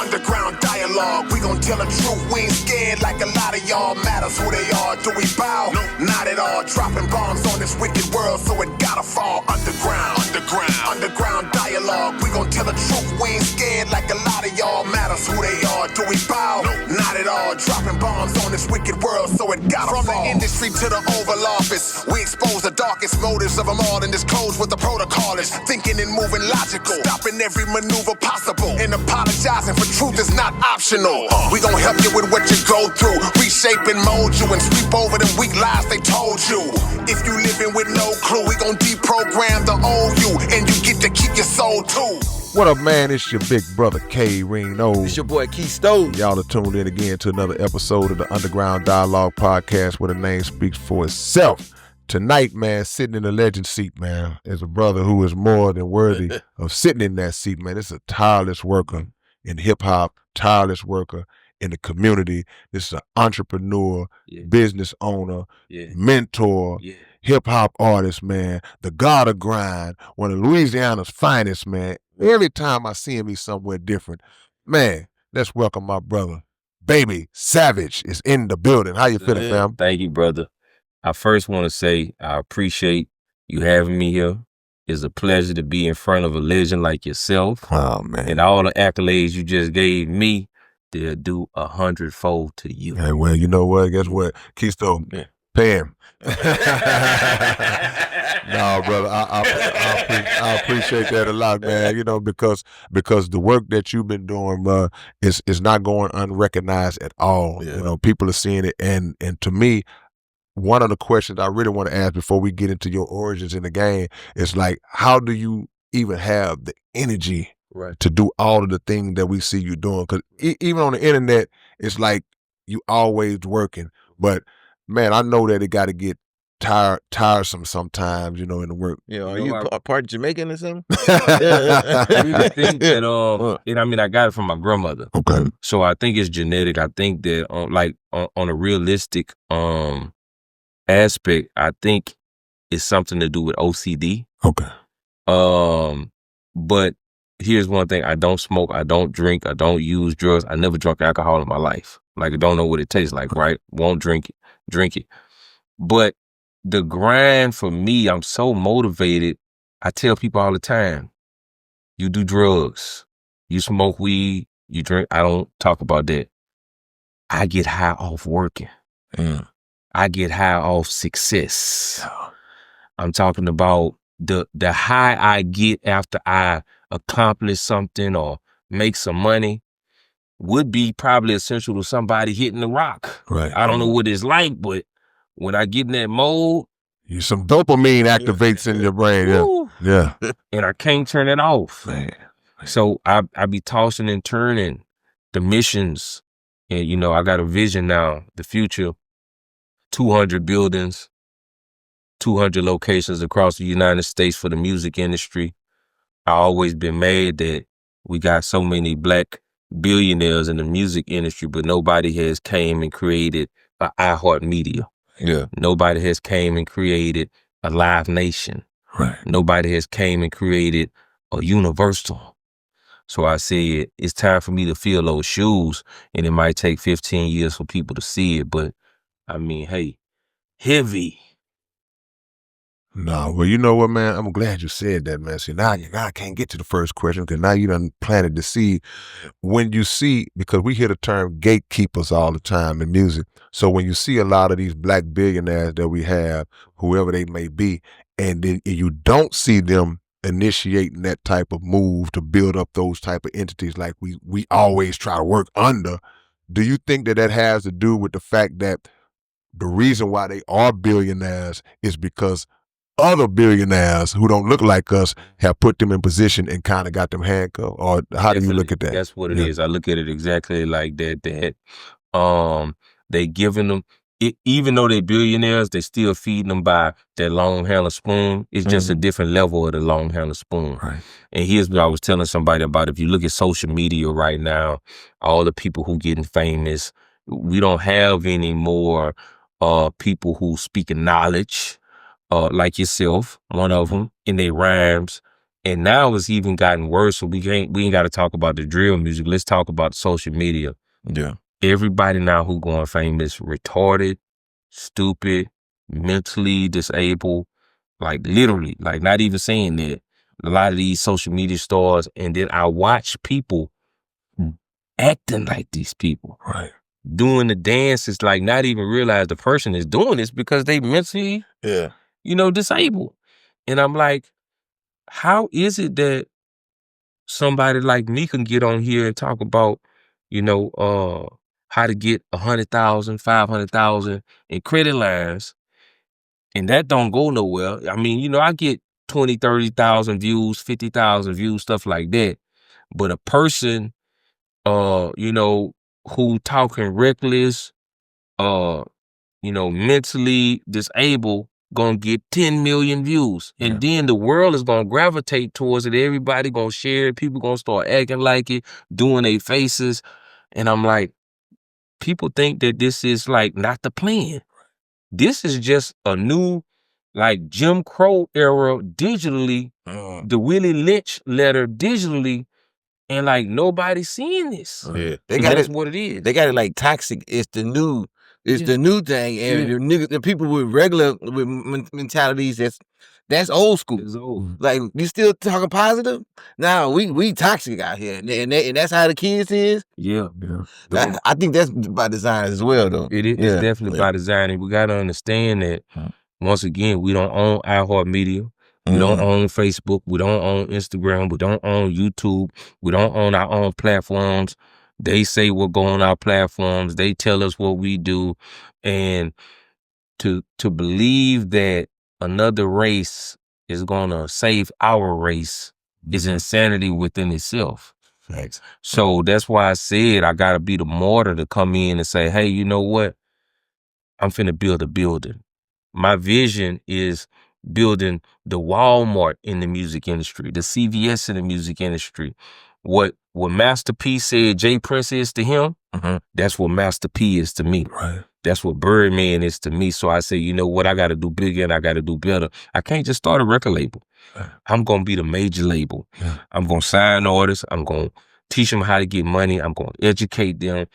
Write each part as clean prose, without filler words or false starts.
underground dialogue. We gon' tell the truth, we ain't scared like a lot of y'all. Matters who they are, do we bow? No, not at all. Dropping bombs on this wicked world, so it gotta fall underground. Underground dialogue. We gon' tell the truth, we ain't scared like a lot of y'all. Matters who they are, do we bow? No, not at all. Dropping bombs on this wicked world, so it gotta fall. From the industry to the Oval Office, we expose the darkest motives of them all and disclose what the protocol is. Thinking and moving logical, stopping every maneuver possible, and apologizing for truth is not optional. We gon' help you with what you go through, reshape and mold you, and sweep over them weak lies they told you. If you living with no clue, we gon' deprogram the old you, and you get to keep your soul too. What up, man? It's your big brother, K. Reno. It's your boy, Keith Stone. Y'all are tuned in again to another episode of the Underground Dialogue Podcast where the name speaks for itself. Tonight, man, sitting in the legend seat, man, is a brother who is more than worthy of sitting in that seat, man. This is a tireless worker in hip-hop, tireless worker in the community. This is an entrepreneur, business owner, mentor, hip-hop artist, man, the god of grind, one of Louisiana's finest, man. Every time I see him, he's somewhere different. Man, let's welcome my brother. Baby Savage is in the building. How you feeling, fam? Thank you, brother. I first want to say I appreciate you having me here. It's a pleasure to be in front of a legend like yourself. Oh, man. And all the accolades you just gave me, they'll do 100-fold to you. Hey, well, you know what? Guess what? Keystone, pay him. No, brother, I appreciate that a lot, man. You know, because the work that you've been doing, is not going unrecognized at all. Yeah. You know, people are seeing it, and to me, one of the questions I really want to ask before we get into your origins in the game is like, how do you even have the energy to do all of the things that we see you doing? Because even on the internet, it's like you always working, but man, I know that it got to get tiresome sometimes, you know, in the work. Are you part Jamaican or something? I really think that, and I mean, I got it from my grandmother. Okay. So I think it's genetic. I think that, on a realistic aspect, I think it's something to do with OCD. Okay. But here's one thing: I don't smoke, I don't drink, I don't use drugs. I never drunk alcohol in my life. Like, I don't know what it tastes like. Right? Won't drink it. But the grind for me, I'm so motivated. I tell people all the time, you do drugs, you smoke weed, you drink. I don't talk about that. I get high off working. I get high off success. I'm talking about the high I get after I accomplish something or make some money would be probably essential to somebody hitting the rock. Right. I don't know what it's like, but when I get in that mode, some dopamine activates in your brain. Yeah. And I can't turn it off. Man. So I be tossing and turning the missions. And, you know, I got a vision now, the future, 200 buildings, 200 locations across the United States for the music industry. I always been mad that we got so many black billionaires in the music industry, but nobody has came and created an iHeartMedia. Yeah. Nobody has came and created a Live Nation. Right. Nobody has came and created a Universal. So I said, it's time for me to fill those shoes, and it might take 15 years for people to see it, but I mean, hey, heavy. No, well, you know what, man? I'm glad you said that, man. See, now I can't get to the first question because now you done planted the seed. When you see, because we hear the term gatekeepers all the time in music. So when you see a lot of these black billionaires that we have, whoever they may be, and then you don't see them initiating that type of move to build up those type of entities like we always try to work under, do you think that has to do with the fact that the reason why they are billionaires is because other billionaires who don't look like us have put them in position and kind of got them handcuffed? Or how do you look at that? That's what it is. I look at it exactly like that. They giving them, even though they billionaires, they still feeding them by that long handled spoon. It's just a different level of the long handled spoon. Right. And here's what I was telling somebody about. If you look at social media right now, all the people who getting famous, we don't have any more people who speaking knowledge, like yourself, one of them, in their rhymes, And now it's even gotten worse. So we ain't got to talk about the drill music. Let's talk about social media. Yeah. Everybody now who going famous, retarded, stupid, mentally disabled, like literally, like not even saying that. A lot of these social media stars, and then I watch people acting like these people. Right. Doing the dances, like not even realize the person is doing this because they mentally, disabled. And I'm like, how is it that somebody like me can get on here and talk about, how to get 100,000, 500,000 in credit lines, and that don't go nowhere? I mean, I get 20, 30,000 views, 50,000 views, stuff like that. But a person, who talking reckless, mentally disabled, gonna get 10 million views. And then the world is gonna gravitate towards it. Everybody gonna share it. People gonna start acting like it, doing their faces. And I'm like, people think that this is like not the plan. This is just a new, like Jim Crow era digitally, the Willie Lynch letter digitally, and like nobody's seeing this. Yeah. That's what it is. They got it like toxic. It's the new thing. And the people with regular mentalities, that's old school. It's old. Like, you still talking positive? Now we toxic out here, and that's how the kids is. Yeah. I think that's by design as well, though. It is definitely by design, and we got to understand that. Once again, we don't own iHeartMedia. We don't own Facebook. We don't own Instagram. We don't own YouTube. We don't own our own platforms. They say what go on our platforms. They tell us what we do, and to believe that another race is gonna save our race is insanity within itself. Thanks. So that's why I said I gotta be the martyr to come in and say, hey, you know what? I'm finna build a building. My vision is building the Walmart in the music industry, the CVS in the music industry. What Master P said Jay Prince is to him, that's what Master P is to me. Right. That's what Birdman is to me. So I say, you know what? I got to do bigger and I got to do better. I can't just start a record label. I'm going to be the major label. I'm going to sign artists. I'm going to teach them how to get money. I'm going to educate them.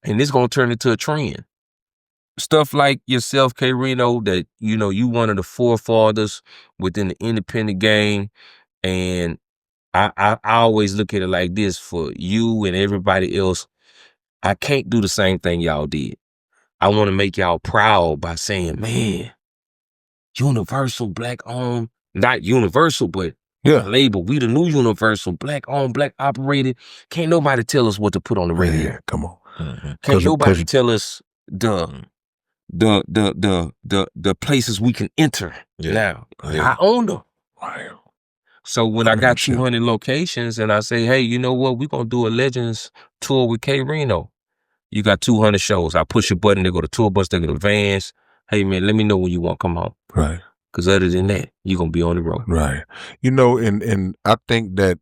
And it's going to turn into a trend. Stuff like yourself, K. Reno, that, you one of the forefathers within the independent game. And I always look at it like this: for you and everybody else, I can't do the same thing y'all did. I want to make y'all proud by saying, man, Universal Black owned, not Universal, but label. We the new Universal, Black owned, Black operated. Can't nobody tell us what to put on the radio. Yeah, come on. Can't nobody tell us the places we can enter now. I own them. Wow. So when I got 200 locations and I say, hey, you know what? We're going to do a Legends tour with K. Reno. You got 200 shows. I push a button, they go to tour bus, they go to vans. Hey, man, let me know when you want to come home. Right. Because other than that, you're going to be on the road. Right. And I think that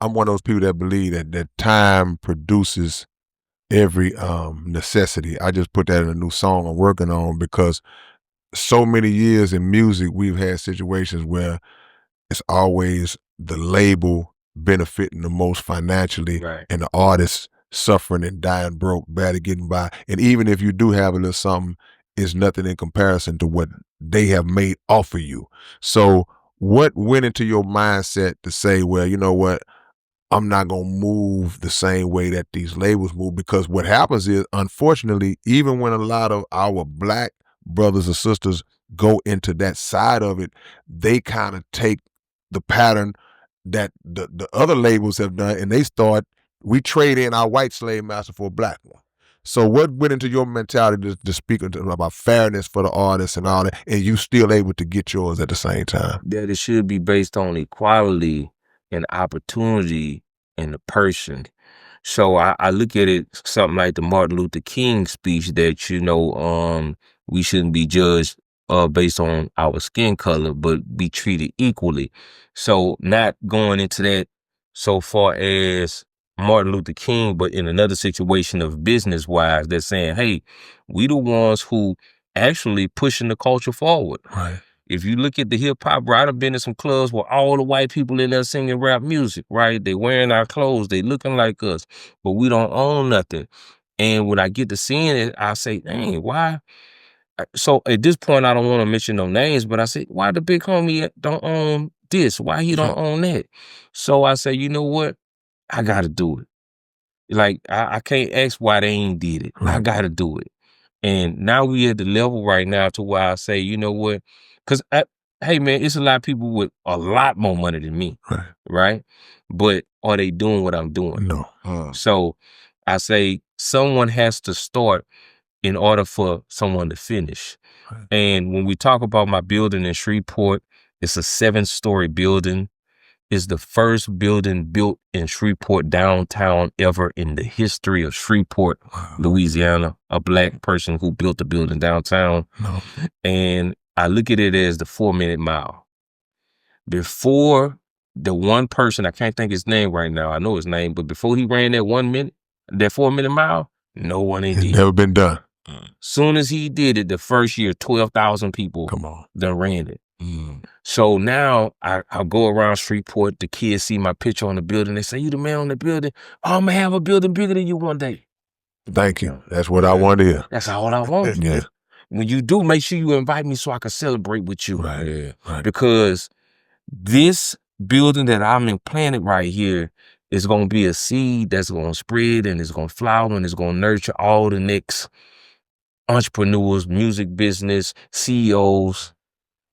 I'm one of those people that believe that time produces every necessity. I just put that in a new song I'm working on, because so many years in music, we've had situations where it's always the label benefiting the most financially, and the artist suffering and dying broke, barely getting by. And even if you do have a little something, it's nothing in comparison to what they have made off of you. So what went into your mindset to say, well, you know what, I'm not going to move the same way that these labels move? Because what happens is, unfortunately, even when a lot of our Black brothers or sisters go into that side of it, they kind of take the pattern that the other labels have done, and we trade in our white slave master for a Black one. So what went into your mentality to speak about fairness for the artists and all that, and you still able to get yours at the same time? That it should be based on equality and opportunity in the person. So I look at it something like the Martin Luther King speech that, we shouldn't be judged based on our skin color, but be treated equally. So not going into that so far as Martin Luther King, but in another situation of business-wise, they're saying, hey, we the ones who actually pushing the culture forward. Right. if you look at the hip hop, bro, I done been in some clubs where all the white people in there singing rap music, right? They wearing our clothes, they looking like us, but we don't own nothing. And when I get to seeing it, I say, dang, why? So at this point, I don't want to mention no names, but I say, why the big homie don't own this? Why he don't own that? So I say, you know what? I gotta do it. Like, I can't ask why they ain't did it. I gotta do it. And now we at the level right now to where I say, you know what? Because, hey, man, it's a lot of people with a lot more money than me, right? But are they doing what I'm doing? No. So I say someone has to start in order for someone to finish. And when we talk about my building in Shreveport, it's a 7-story building. It's the first building built in Shreveport downtown ever in the history of Shreveport, Louisiana. A black person who built the building downtown. And I look at it as the 4-minute mile. Before the one person, I can't think his name right now, I know his name, but before he ran that 4-minute mile, no one did it. Never been done. Soon as he did it, the first year, 12,000 people done ran it. So now I go around Shreveport, the kids see my picture on the building, they say, you the man on the building? Oh, I'm gonna have a building bigger than you one day. Thank you. That's what I want to hear. That's all I want. Yeah. When you do, make sure you invite me so I can celebrate with you. Because this building that I'm implanted right here is gonna be a seed that's gonna spread and it's gonna flower and it's gonna nurture all the next entrepreneurs, music business, CEOs.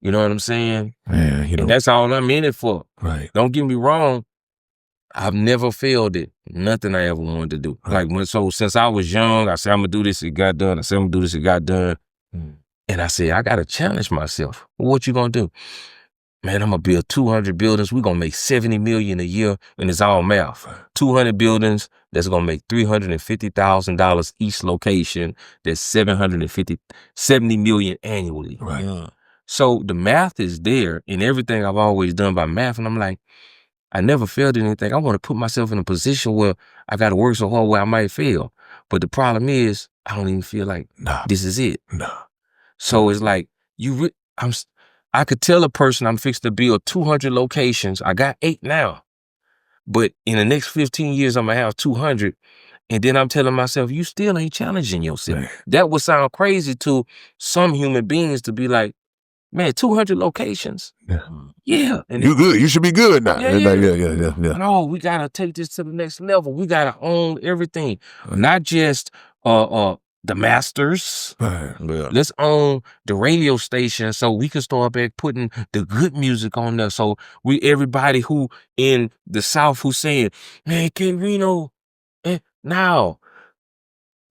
You know what I'm saying? Man, you know. And that's all I'm in it for. Right. Don't get me wrong. I've never failed it. Nothing I ever wanted to do. Like since I was young, I said, I'm gonna do this, it got done. I said, I'm gonna do this, it got done. And I said, I gotta challenge myself. Well, what you gonna do? Man, I'm gonna build 200 buildings. We're gonna make $70 million a year, and it's all math. 200 buildings, that's gonna make $350,000 each location. That's $70 million annually. So the math is there in everything I've always done by math. And I'm like, I never failed at anything. I want to put myself in a position where I got to work so hard where I might fail. But the problem is, I don't even feel like this is it. So it's like, I could tell a person I'm fixing to build 200 locations. I got 8 now. But in the next 15 years, I'm going to have 200. And then I'm telling myself, you still ain't challenging yourself. That would sound crazy to some human beings to be like, man, 200 locations. Yeah. And you good. You should be good now. Yeah. No, we got to take this to the next level. We got to own everything. Not just the masters. Let's own the radio station so we can start back putting the good music on there. So everybody who in the South who's saying, man, King Reno, now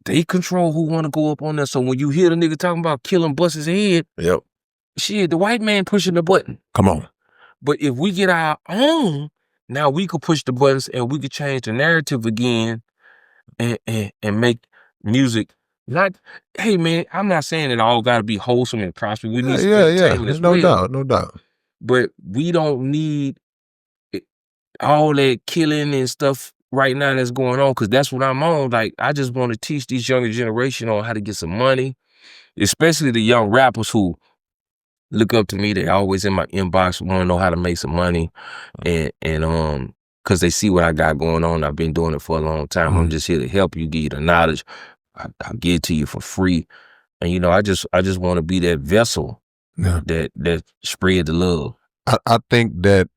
they control who want to go up on there. So when you hear the nigga talking about killing Bus's head, shit, the white man pushing the button. Come on. But if we get our own, now we could push the buttons and we could change the narrative again and make music. Not, hey man, I'm not saying it all got to be wholesome and prosperous. We need some entertainment as well. No doubt. But we don't need all that killing and stuff right now that's going on, because that's what I'm on. Like, I just want to teach these younger generation on how to get some money, especially the young rappers who look up to me. They always in my inbox, want to know how to make some money, and because they see what I got going on. I've been doing it for a long time. I'm just here to help you, give you the knowledge. I'll give it to you for free, and you know, I just want to be that vessel that spread the love. I think that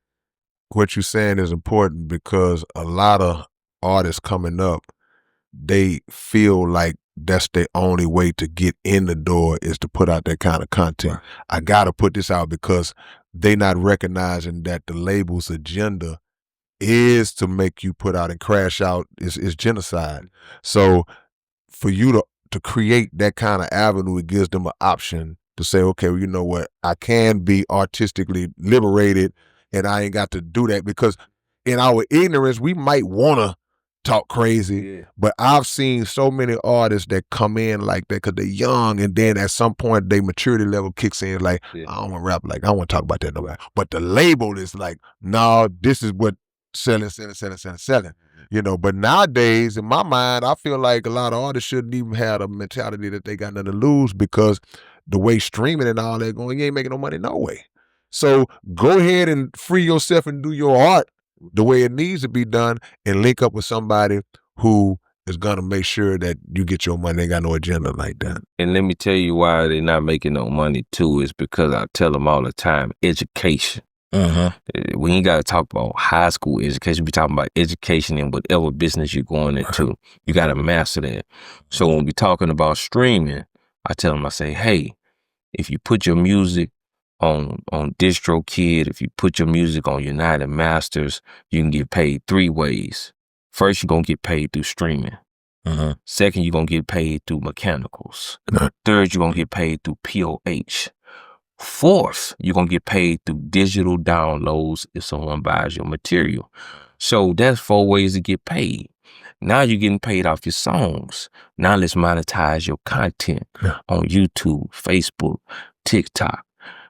what you're saying is important because a lot of artists coming up, they feel like that's their only way to get in the door is to put out that kind of content. I got to put this out because they not recognizing that the label's agenda is to make you put out and crash out is genocide. So for you to create that kind of avenue, it gives them an option to say, okay, well, you know what, I can be artistically liberated and I ain't got to do that, because in our ignorance, we might want to talk crazy, but I've seen so many artists that come in like that because they're young, and then at some point their maturity level kicks in, like, I don't want to rap, like, I don't want to talk about that nobody. But the label is like, no, this is what selling. You know, but nowadays, in my mind, I feel like a lot of artists shouldn't even have a mentality that they got nothing to lose, because the way streaming and all that going, you ain't making no money no way. So go ahead and free yourself and do your art the way it needs to be done, and link up with somebody who is gonna make sure that you get your money. They ain't got no agenda like that. And let me tell you why they're not making no money too, is because I tell them all the time, education. We ain't got to talk about high school education. We talking about education in whatever business you're going into. You got to master that. So when we talking about streaming, I tell them, I say, hey, if you put your music on DistroKid, if you put your music on United Masters, you can get paid 3 ways. First, you're going to get paid through streaming. Second, you're going to get paid through mechanicals. Third, you're going to get paid through POH. Fourth, you're going to get paid through digital downloads if someone buys your material. So that's 4 ways to get paid. Now you're getting paid off your songs. Now let's monetize your content on YouTube, Facebook, TikTok.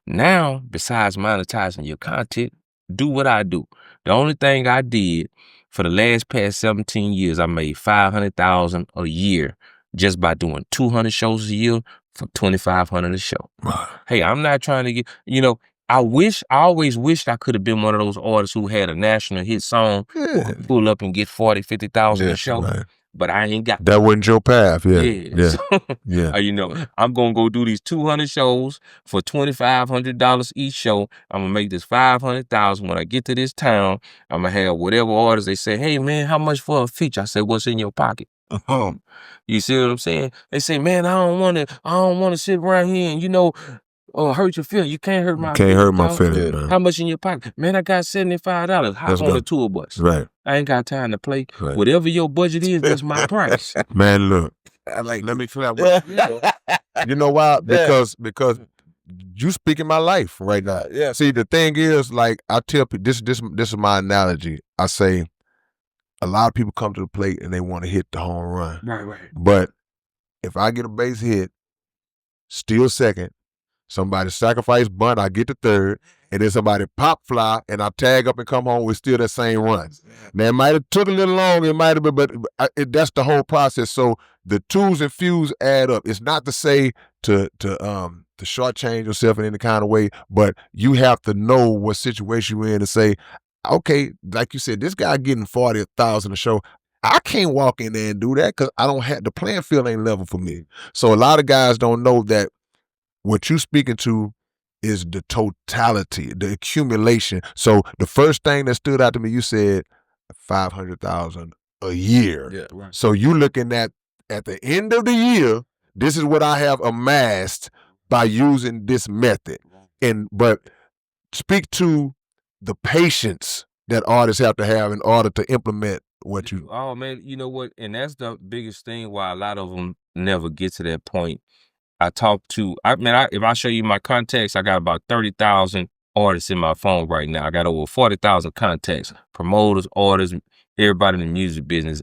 Now, besides monetizing your content, do what I do. The only thing I did for the past 17 years, I made $500,000 a year just by doing 200 shows a year for $2,500 a show. Hey, I'm not trying to get, I always wished I could have been one of those artists who had a national hit song, pull up and get 40, 50,000 a show. Right. But I ain't got that. Wasn't your path, So, I'm gonna go do these 200 shows for $2,500 each show. I'm gonna make this $500,000. When I get to this town, I'm gonna have whatever artists they say, hey man, how much for a feature? I say, what's in your pocket? You see what I'm saying? They say, man, I don't wanna sit around here and hurt your feelings. You can't hurt my feelings. Can't hurt my feelings, man. How much in your pocket? Man, I got $75. Hop on the tour bus. Right. I ain't got time to play. Right. Whatever your budget is, that's my price. Man, look. Let me clap. You know why? Because you speaking my life right now. Yeah. See, the thing is, like I tell people, this is my analogy. I say, a lot of people come to the plate and they want to hit the home run. Right. But if I get a base hit, steal second, somebody sacrifice bunt, I get the third, and then somebody pop fly, and I tag up and come home with still that same run. Now, it might have took a little long, it might have been, but that's the whole process. So the twos and fews add up. It's not to say to shortchange yourself in any kind of way, but you have to know what situation you're in to say, okay, like you said, this guy getting 40,000 a show. I can't walk in there and do that because I don't have, the playing field ain't level for me. So a lot of guys don't know that what you speaking to is the totality, the accumulation. So the first thing that stood out to me, you said 500,000 a year. Yeah, right. So you looking at the end of the year, this is what I have amassed by using this method. But speak to the patience that artists have to have in order to implement what you. Oh man, you know what? And that's the biggest thing why a lot of them never get to that point. If I show you my contacts, I got about 30,000 artists in my phone right now. I got over 40,000 contacts, promoters, artists, everybody in the music business.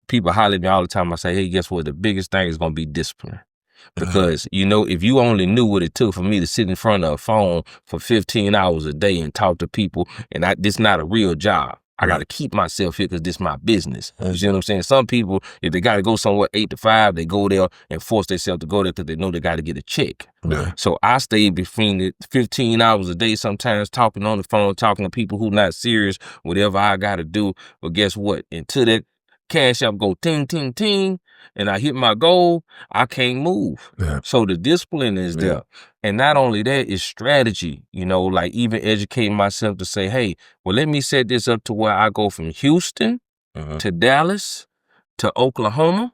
People holler at me all the time. I say, hey, guess what? The biggest thing is going to be discipline. Because, if you only knew what it took for me to sit in front of a phone for 15 hours a day and talk to people, and this not a real job. I got to keep myself here because this is my business. You see what I'm saying? Some people, if they got to go somewhere 8 to 5, they go there and force themselves to go there because they know they got to get a check. Yeah. So I stay between the 15 hours a day sometimes talking on the phone, talking to people who not serious, whatever I got to do. But guess what? Until that cash app go ting, ting, ting, and I hit my goal, I can't move. Yeah. So the discipline is there. And not only that, it's strategy, like even educating myself to say, hey, well, let me set this up to where I go from Houston to Dallas to Oklahoma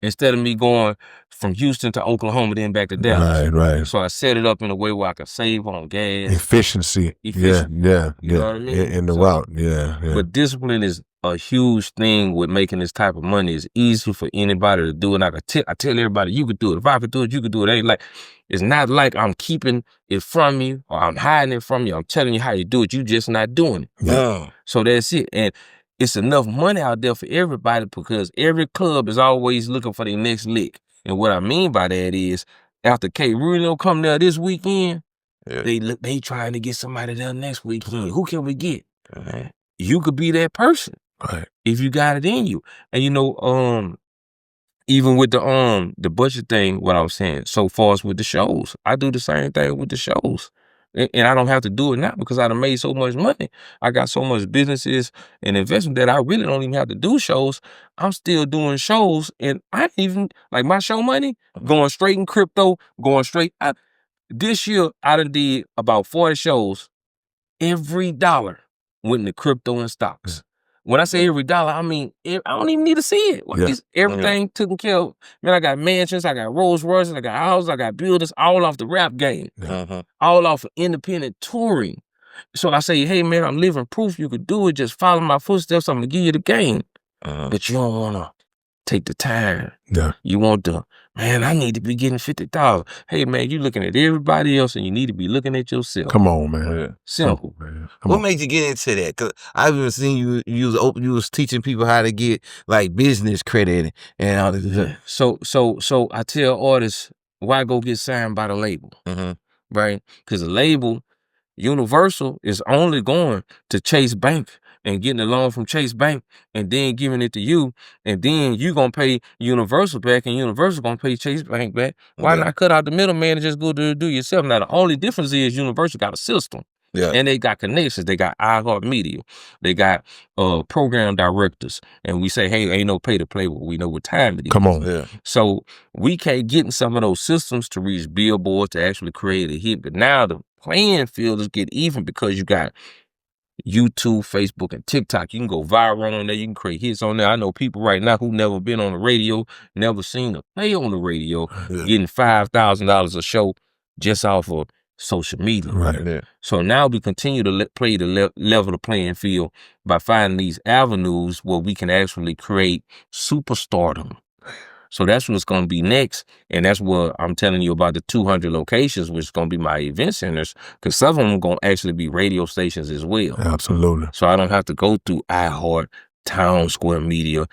instead of me going from Houston to Oklahoma, then back to Dallas. Right. So I set it up in a way where I can save on gas. Efficiency. Yeah. You know what I mean? In the route. Yeah. But discipline is a huge thing with making this type of money. It's easy for anybody to do it. And I tell everybody, you could do it. If I could do it, you could do it. It's not like I'm keeping it from you or I'm hiding it from you. I'm telling you how you do it. You just not doing it. Yeah. So that's it. And it's enough money out there for everybody because every club is always looking for their next lick. And what I mean by that is after K Reno come there this weekend, they trying to get somebody there next weekend. Who can we get? You could be that person. Right. If you got it in you. And even with the budget thing, what I was saying, so far as with the shows, I do the same thing with the shows. And I don't have to do it now because I done made so much money. I got so much businesses and investment that I really don't even have to do shows. I'm still doing shows, and I ain't even like my show money going straight in crypto, going straight. This year I done did about 40 shows. Every dollar went into crypto and stocks. When I say every dollar, I mean I don't even need to see it. Everything taken care of. Man, I got mansions, I got Rolls Royces, I got houses, I got buildings, all off the rap game, all off of independent touring. So I say, hey man, I'm living proof you could do it. Just follow my footsteps. I'm gonna give you the game, but you don't wanna take the time. Yeah. You want the, man, I need to be getting $50,000. Hey, man, you looking at everybody else and you need to be looking at yourself. Come on, man. Simple. Come on, man. What made you get into that? Because I've been seeing you was teaching people how to get like business credit and all this. So I tell artists, why go get signed by the label? Right? Because the label, Universal, is only going to Chase Bank and getting a loan from Chase Bank and then giving it to you, and then you gonna pay Universal back and Universal gonna pay Chase Bank back. Why not cut out the middleman and just go do it yourself? Now the only difference is Universal got a system. Yeah. And they got connections. They got iHeartMedia. They got program directors. And we say, hey, ain't no pay to play, but we know what time it is. Come on. Yeah. So we can't get in some of those systems to reach Billboard to actually create a hit. But now the playing field is get even because you got YouTube, Facebook, and TikTok. You can go viral on there. You can create hits on there. I know people right now who never been on the radio, never seen a play on the radio, getting $5,000 a show just off of social media. Right. Yeah. So now we continue to play the level the playing field by finding these avenues where we can actually create superstardom. So that's what's going to be next. And that's what I'm telling you about the 200 locations, which is going to be my event centers, because some of them are going to actually be radio stations as well. Absolutely. So I don't have to go through iHeart, Town Square Media,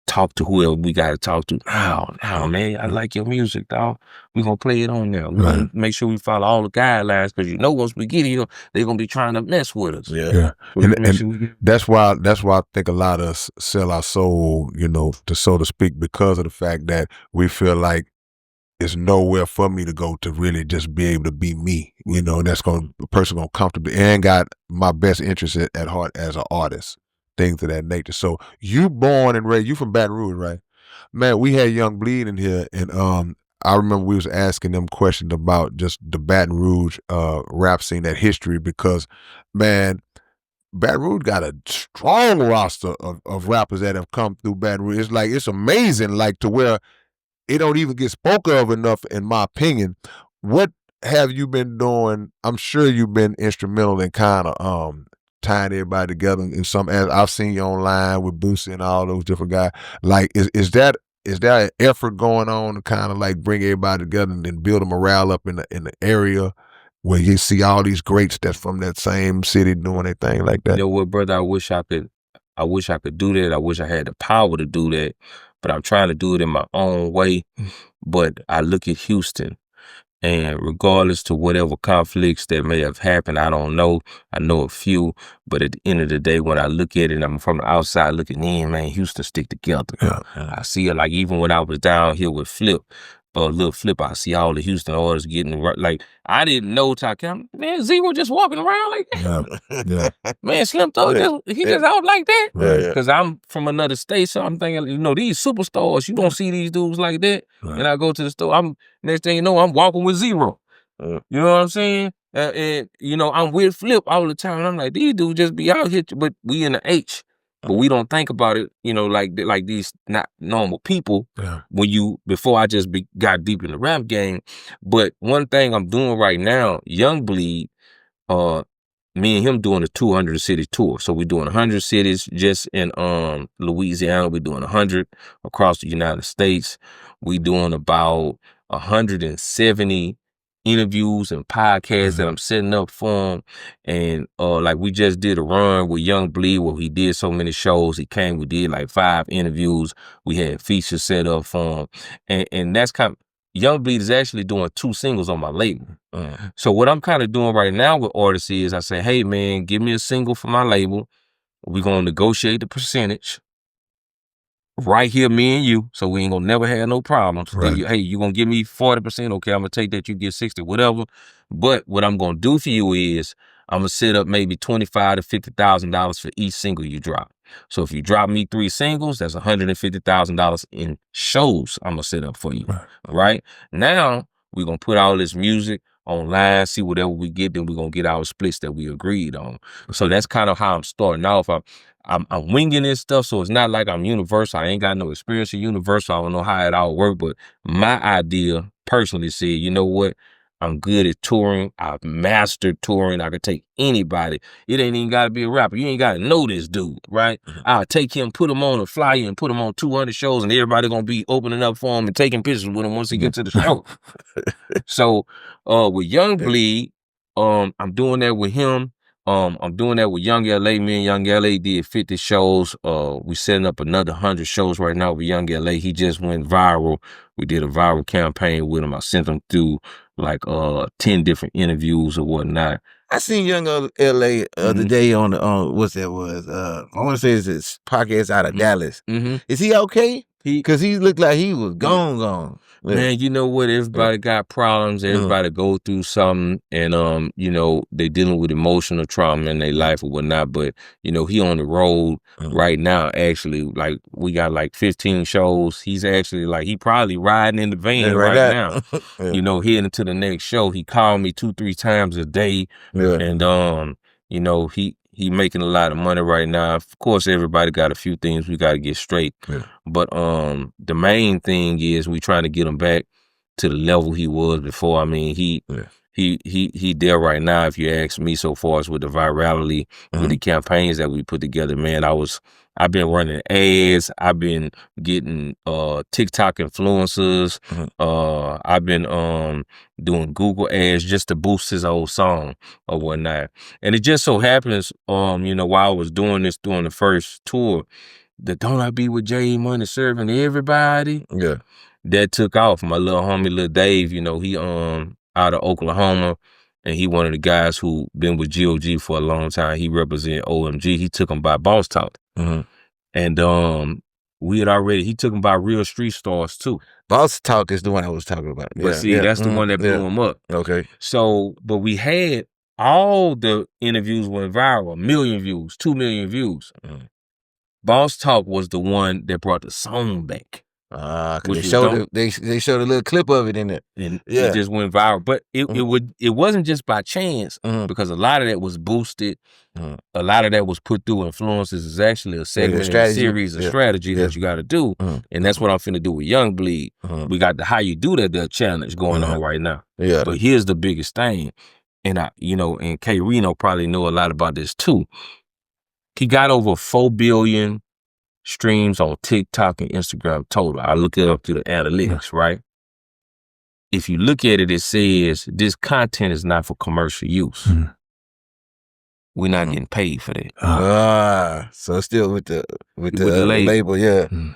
talk to whoever we got to talk to. Now, man, I like your music, dog. We're going to play it on there. We're going to make sure we follow all the guidelines, because once we get here, they're going to be trying to mess with us. Yeah. And that's why I think a lot of us sell our soul, to so to speak, because of the fact that we feel like it's nowhere for me to go to really just be able to be me. That's the person going to comfortably and got my best interest at heart as an artist. Things of that nature. So you born and raised, you from Baton Rouge, right? Man, we had Young Bleed in here, and I remember we was asking them questions about just the Baton Rouge rap scene, that history, because, man, Baton Rouge got a strong roster of rappers that have come through Baton Rouge. It's amazing, to where it don't even get spoke of enough, in my opinion. What have you been doing? I'm sure you've been instrumental in kind of tying everybody together in some. As I've seen you online with Boosie and all those different guys. Is that an effort going on to kind of bring everybody together and build a morale up in the area where you see all these greats that's from that same city doing their thing like that? You know what, brother? I wish I could do that. I wish I had the power to do that, but I'm trying to do it in my own way. But I look at Houston, and regardless to whatever conflicts that may have happened, I don't know. I know a few, but at the end of the day, when I look at it, I'm from the outside looking in, man, Houston stick together. Yeah. I see it even when I was down here with Lil Flip, I see all the Houston artists getting I didn't know man, Zero just walking around like that. Yeah. Man, Slim Thug, he just out like that. Right. Because I'm from another state, so I'm thinking, these superstars, you don't see these dudes like that. Right. And I go to the store, next thing you know, I'm walking with Zero. You know what I'm saying? And I'm with Flip all the time. And I'm like, these dudes just be out here, but we in the H. But we don't think about it, like these not normal people. Yeah. Before I just got deep in the rap game. But one thing I'm doing right now, Young Bleed, me and him doing a 200 city tour. So we're doing 100 cities just in Louisiana. We're doing 100 across the United States. We're doing about 170 interviews and podcasts that I'm setting up for him. And we just did a run with Young Bleed where he did so many shows. He came, we did 5 interviews. We had features set up for him. And that's Young Bleed is actually doing 2 singles on my label. So what I'm kind of doing right now with artists is I say, hey man, give me a single for my label. We're going to negotiate the percentage. right here, me and you, so we ain't gonna never have no problems. Right. Hey, you gonna give me 40%? Okay, I'm gonna take that. You get 60, whatever. But what I'm gonna do for you is I'm gonna set up maybe $25,000 to $50,000 for each single you drop. So if you drop me 3 singles, that's $150,000 in shows I'm gonna set up for you. Right now, we're gonna put all this music online, see whatever we get, then we're gonna get our splits that we agreed on. So that's kind of how I'm starting off. I'm winging this stuff, so it's not like I'm Universal. I ain't got no experience in Universal. I don't know how it all works, but my idea personally said, you know what? I'm good at touring. I've mastered touring. I could take anybody. It ain't even got to be a rapper. You ain't got to know this dude, right? I'll take him, put him on a flyer, and put him on 200 shows, and everybody gonna be opening up for him and taking pictures with him once he gets to the show. So, with Young Bleed, I'm doing that with him. I'm doing that with Young LA. Me and Young LA did 50 shows. We setting up another 100 shows right now with Young LA. He just went viral. We did a viral campaign with him. I sent him through like 10 different interviews or whatnot. I seen Young LA other day on what's that was? I want to say it's this podcast out of Dallas. Is he okay? Because he looked like he was gone. Man, you know what? Everybody got problems. Everybody go through something, and you know, they dealing with emotional trauma in their life or whatnot. But you know, he on the road right now. Actually, like we got like 15 shows. He's actually like he probably riding in the van right now. You know, heading to the next show. He called me 2-3 times a day, and you know, he making a lot of money right now. Of course, everybody got a few things we got to get straight. But the main thing is we trying to get him back to the level he was before. I mean, he there right now, if you ask me, so far as with the virality, with the campaigns that we put together, man. I've been running ads. I've been getting TikTok influencers. I've been doing Google ads just to boost his old song or whatnot. And it just so happens, you know, while I was doing this during the first tour, the Don't I Be With J Money Serving Everybody, that took off. My little homie, Lil Dave, you know, he out of Oklahoma, and he one of the guys who been with GOG for a long time. He represent OMG. He took him by Boss Talk. And he took him by Real Street Stars too. Boss Talk is the one I was talking about. But see, that's the one that blew him up. Okay. So, but we had all the interviews went viral, 1 million views, 2 million views. Boss Talk was the one that brought the song back. They showed a little clip of it in it, and it just went viral. But it wasn't just by chance, because a lot of that was boosted. A lot of that was put through influences. It's actually a segment, a series, a strategy that you got to do, and that's what I'm finna do with Young Bleed. We got the How You Do That challenge going on right now. But here's the biggest thing, and and K Reno probably know a lot about this too. He got over 4 billion streams on TikTok and Instagram total. I look it up through the analytics, right? If you look at it, it says this content is not for commercial use. We're not getting paid for that. So still with the label,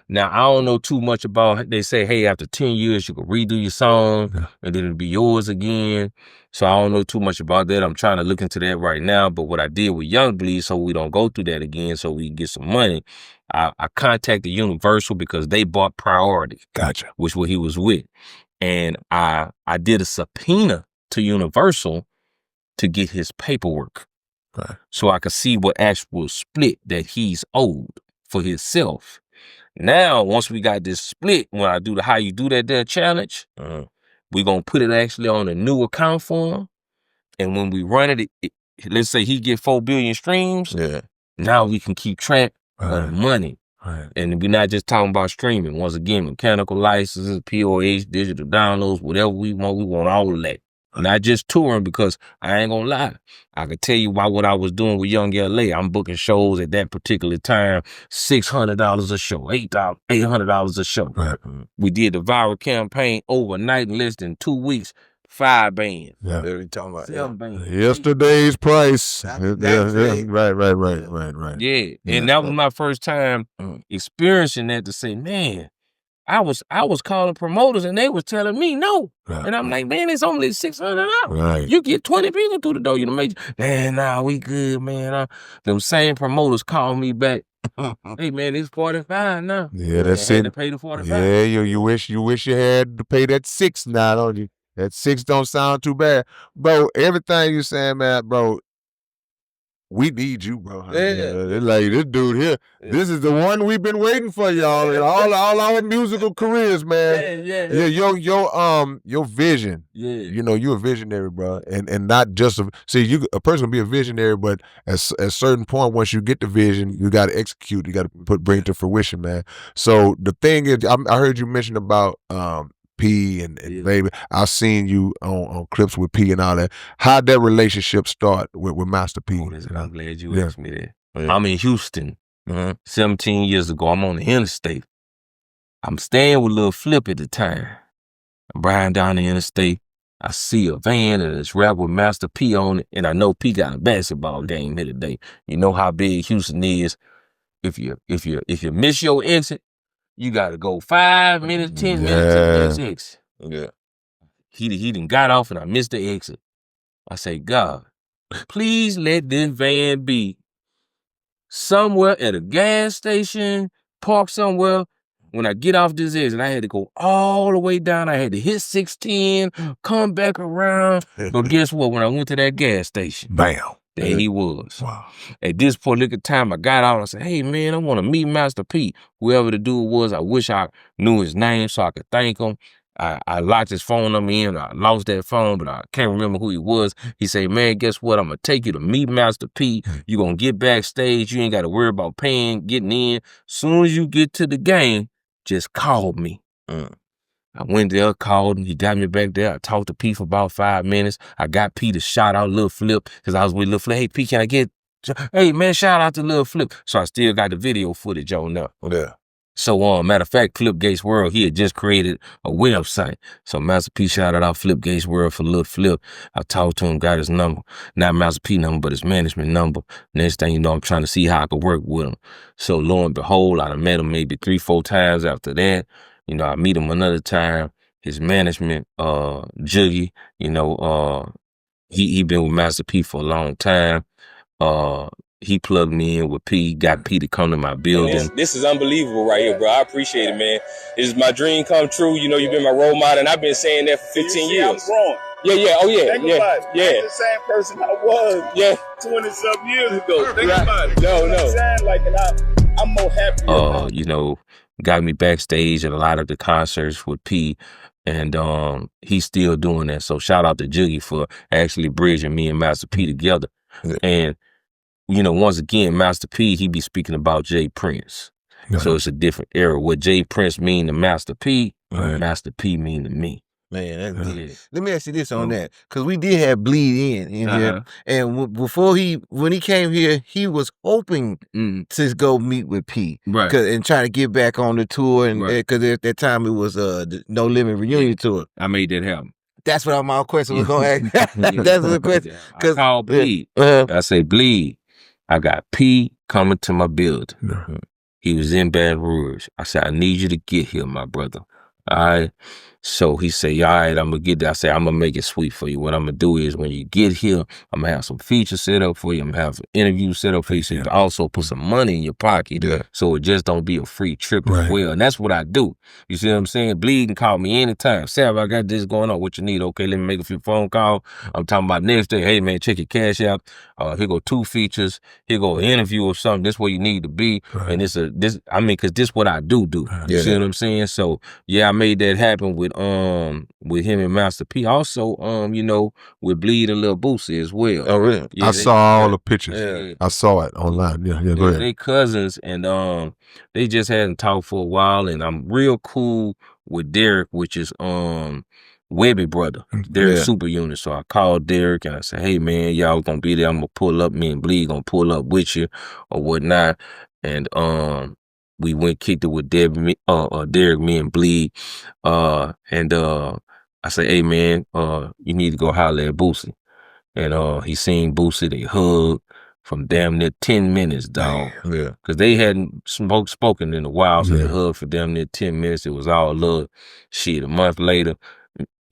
Now, I don't know too much about, they say, hey, after 10 years, you can redo your song and then it'll be yours again. So I don't know too much about that. I'm trying to look into that right now. But what I did with Young Bleed, so we don't go through that again, so we can get some money, I contacted Universal because they bought Priority. Gotcha. Which what he was with. And I did a subpoena to Universal to get his paperwork. So I could see what actual split that he's owed for himself. Now, once we got this split, when I do the How You Do That there challenge, we're going to put it actually on a new account for him. And when we run it, let's say he get 4 billion streams. Now we can keep track of the money. And we're not just talking about streaming. Once again, mechanical licenses, POH, digital downloads, whatever we want all of that. Not just touring, because I ain't gonna lie. I could tell you what I was doing with Young LA. I'm booking shows at that particular time, $600 a show, $800 a show. We did the viral campaign overnight in less than 2 weeks, 5 bands. They're talking about 7 bands. Yesterday's price. Right. And that was my first time experiencing that, to say, man, I was calling promoters and they was telling me no. And I'm like, man, it's only $600. You get 20 people through the door. You know, man, nah, we good, man. Them same promoters called me back Hey man, it's 45 now. Yeah, that's had it. to pay the 45. Yeah, you wish you had to pay that 6 now, don't you? That 6 don't sound too bad. Bro, everything you saying, man, bro, we need you, bro. Yeah. Like this dude here. This is the one we've been waiting for, y'all. In all our musical careers, man. Yeah, your vision. Yeah. You know, you're a visionary, bro. And not just a person can be a visionary, but at a certain point, once you get the vision, you gotta execute. You gotta bring it to fruition, man. So the thing is, I heard you mention about P and Baby. I've seen you on clips with P and all that. How'd that relationship start with Master P? Oh, I'm glad you asked me that. I'm in Houston 17 years ago. I'm on the interstate. I'm staying with Lil Flip at the time. I'm riding down the interstate. I see a van and it's wrapped with Master P on it, and I know P got a basketball game here today. You know how big Houston is. If you miss your exit, you gotta go 5 minutes, 10 minutes to the next exit. Yeah. He done got off and I missed the exit. I say, God, please let this van be somewhere at a gas station, park somewhere. When I get off this exit, I had to go all the way down. I had to hit 610, come back around. But guess what? When I went to that gas station, bam, there he was. Wow. At this point, look at time, I got out and I said, hey, man, I want to meet Master P. Whoever the dude was, I wish I knew his name so I could thank him. I locked his phone number in. I lost that phone, but I can't remember who he was. He said, man, guess what? I'm going to take you to meet Master P. You're going to get backstage. You ain't got to worry about getting in. Soon as you get to the game, just call me. I went there, called him. He got me back there. I talked to P for about 5 minutes. I got P to shout out Lil Flip because I was with Lil Flip. Hey, P, can I get... Hey, man, shout out to Lil Flip. So I still got the video footage on there. Yeah. So, matter of fact, Flip Gates World, he had just created a website. So Master P shouted out Flip Gates World for Lil Flip. I talked to him, got his number. Not Master P number, but his management number. Next thing you know, I'm trying to see how I could work with him. So lo and behold, I done met him maybe 3-4 times after that. You know, I meet him another time. His management, Juggy, you know, he been with Master P for a long time. He plugged me in with P, got P to come to my building. This is unbelievable right here, bro. I appreciate it, man. This is my dream come true. You know, you've been my role model, and I've been saying that for 15 years. I'm growing. Yeah, oh yeah, Think about it. I'm the same person I was 20-something years ago. Think about it. No. I'm saying, like, and I'm more happy. You know, got me backstage at a lot of the concerts with P, and he's still doing that. So shout out to Juggy for actually bridging me and Master P together. And you know, once again, Master P, he be speaking about Jay Prince. So it's a different era. What Jay Prince mean to Master P, Master P mean to me. Man, that's good. Let me ask you this on that, because we did have Bleed in here, and when he came here, he was hoping to go meet with P, right? And try to get back on the tour, and because at that time it was the No Limit reunion tour. I made that happen. That's what my question was going to ask. That's the question. I called Bleed. I say, Bleed, I got P coming to my building. He was in Baton Rouge. I said, I need you to get here, my brother. All right. So he said, all right, I'm going to get there. I said, I'm going to make it sweet for you. What I'm going to do is when you get here, I'm going to have some features set up for you. I'm going to have an interview set up for you. So you can also put some money in your pocket so it just don't be a free trip as well. And that's what I do. You see what I'm saying? Bleed and call me anytime. Sam, I got this going on. What you need? Okay, let me make a few phone calls. I'm talking about next day. Hey, man, check your cash out. Here go 2 features. Here go an interview or something. This where you need to be. And because this what I do. You see what I'm saying? So, yeah, I made that happen with him and Master P. Also, you know, with Bleed and Lil Boosie as well. Oh, really? I saw all the pictures. I saw it online. Yeah, go ahead. They cousins, and they just hadn't talked for a while, and I'm real cool with Derek, which is Webby brother. Derek Super Unit. So I called Derek and I said, hey man, y'all gonna be there. I'm gonna pull up. Me and Bleed gonna pull up with you or whatnot. And we went kicked it with Derek, me and Bleed. And I said, hey man, you need to go holler at Boosie. And he seen Boosie, they hugged from damn near 10 minutes, dog. Because they hadn't spoken in a while, so they hugged for damn near 10 minutes. It was all love. Shit, a month later,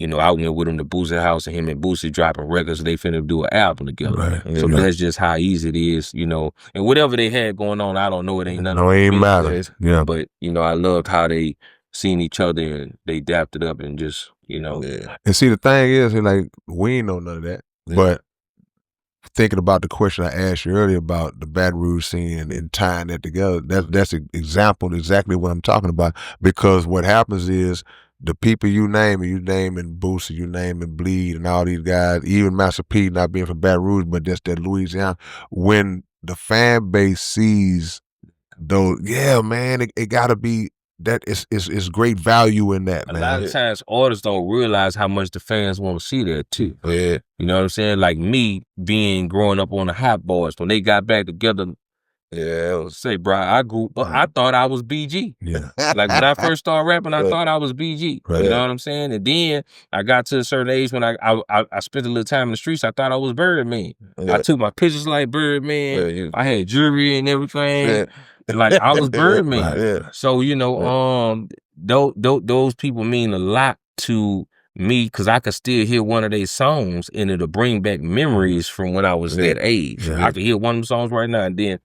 You know, I went with him to Boosie house, and him and Boosie dropping records. They finna do an album together. Right. So that's just how easy it is, you know. And whatever they had going on, I don't know. It ain't nothing. No, it ain't matter. Yeah. But, you know, I loved how they seen each other and they dapped it up and just, you know. Yeah. And see, the thing is, like, we ain't know none of that. Yeah. But thinking about the question I asked you earlier about the Baton Rouge scene and tying that together, that's an example, exactly what I'm talking about. Because what happens is the people you name in Boosie, you name in Bleed and all these guys, even Master P not being from Baton Rouge, but just that Louisiana, when the fan base sees those, yeah, man, it gotta be that is great value in that, man. A lot of times artists don't realize how much the fans want to see that too. Yeah. You know what I'm saying? Like me growing up on the Hot Boys, when they got back together, yeah, say, bro, I grew up, I thought I was BG. Yeah. Like when I first started rapping, I thought I was BG. Right. You know what I'm saying? And then I got to a certain age when I spent a little time in the streets, I thought I was Birdman. Yeah. I took my pictures like Birdman. Yeah, I had jewelry and everything. Yeah. Like I was Birdman. Right. Yeah. So, you know, those people mean a lot to me because I could still hear one of their songs and it'll bring back memories from when I was that age. Yeah. I can hear one of them songs right now and then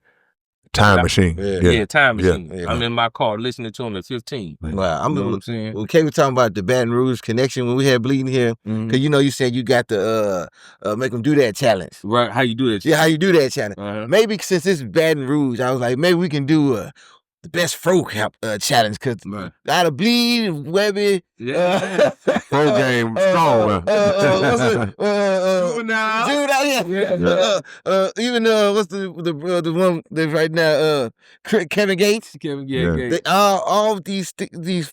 Time Machine. Yeah, Time Machine. Yeah. I'm in my car listening to him at 15. Wow, You know what I'm saying? Okay, we're talking about the Baton Rouge connection when we had Bleeding here. Cause you know you said you got the make them do that challenge. Right, how you do that? Yeah, how you do that challenge. Maybe since it's Baton Rouge, I was like, maybe we can do the best fro challenge because out of Bleed, Webby, Fro game strong, man. Juvenile, even what's the one that's right now, Kevin Gates. They, all these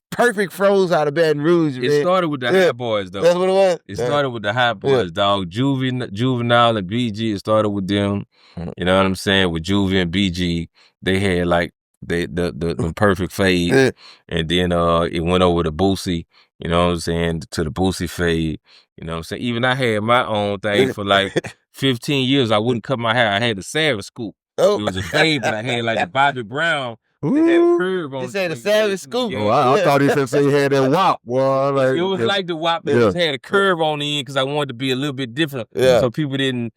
perfect froze out of Baton Rouge. It started with the Hot Boys, though. That's what it was. It started with the Hot Boys, dog. Juvenile and BG. It started with them. You know what I'm saying? With Juvie and BG, they had like the perfect fade, and then it went over to Boosie. You know what I'm saying? To the Boosie fade. You know what I'm saying? Even I had my own thing for like 15 years. I wouldn't cut my hair. I had the Savage scoop. It was a fade, but I had like the Bobby Brown. They had a curve on. They said the Savage scoop. Oh, I thought he said he had that WAP. Well, like, it was like the WAP, but it just had a curve on the end because I wanted to be a little bit different. So people didn't,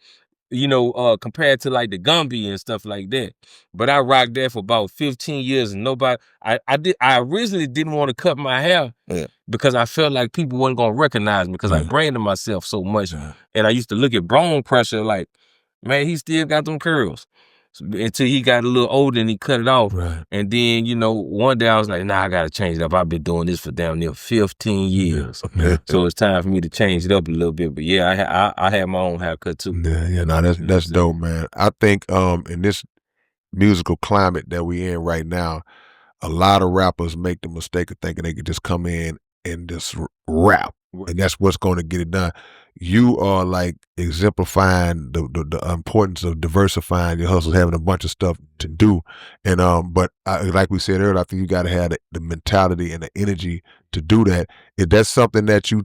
you know, compared to like the Gumby and stuff like that. But I rocked that for about 15 years and nobody, I originally didn't want to cut my hair because I felt like people wasn't going to recognize me because I branded myself so much. And I used to look at Bone Pressure like, man, he still got them curls. So, until he got a little older and he cut it off. And then, you know, one day I was like, nah, I got to change it up. I've been doing this for damn near 15 years. So it's time for me to change it up a little bit. But yeah, I had my own haircut too. Yeah, no, that's dope, man. I think in this musical climate that we in right now, a lot of rappers make the mistake of thinking they could just come in and just rap. And that's what's going to get it done. You are like exemplifying the importance of diversifying your hustle, having a bunch of stuff to do. And but like we said earlier, I think you got to have the mentality and the energy to do that. If that's something that you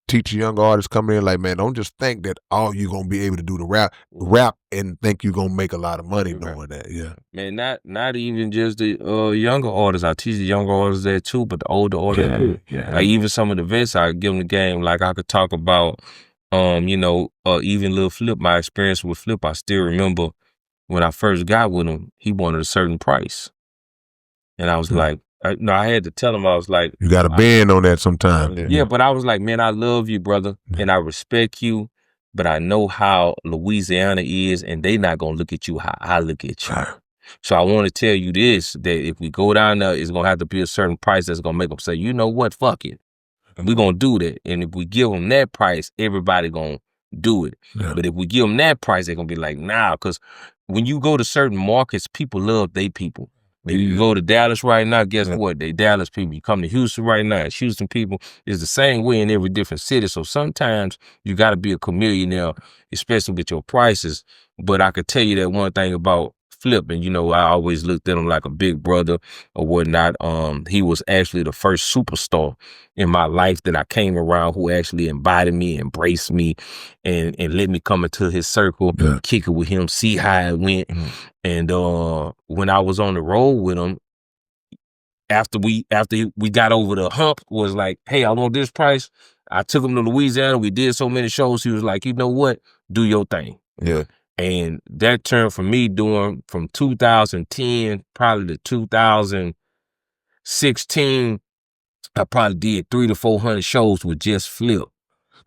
teach young artists coming in, like, man, don't just think that all you're gonna be able to do to rap and think you're gonna make a lot of money doing that. Yeah, man, not even just the younger artists. I teach the younger artists that too, but the older artists too. Like even some of the vets I give them the game. Like I could talk about, you know, even Lil Flip. My experience with Flip, I still remember when I first got with him. He wanted a certain price, and I was like. I had to tell him, I was like... You got to bend on that sometimes. Yeah, but I was like, man, I love you, brother, and I respect you, but I know how Louisiana is, and they not going to look at you how I look at you. So I want to tell you this, that if we go down there, it's going to have to be a certain price that's going to make them say, you know what, fuck it. We're going to do that. And if we give them that price, everybody going to do it. But if we give them that price, they're going to be like, nah, because when you go to certain markets, people love they people. If you go to Dallas right now, guess what? They Dallas people. You come to Houston right now, it's Houston people. It's the same way in every different city. So sometimes you got to be a chameleon now, especially with your prices. But I could tell you that one thing about Flip, and you know, I always looked at him like a big brother or whatnot. He was actually the first superstar in my life that I came around who actually embodied me, embraced me, and let me come into his circle, kick it with him, see how it went. And when I was on the road with him, after we got over the hump, was like, hey, I want this price. I took him to Louisiana. We did so many shows. He was like, you know what? Do your thing. Yeah. And that turned from me doing from 2010 probably to 2016. I probably did 300 to 400 shows with just Flip.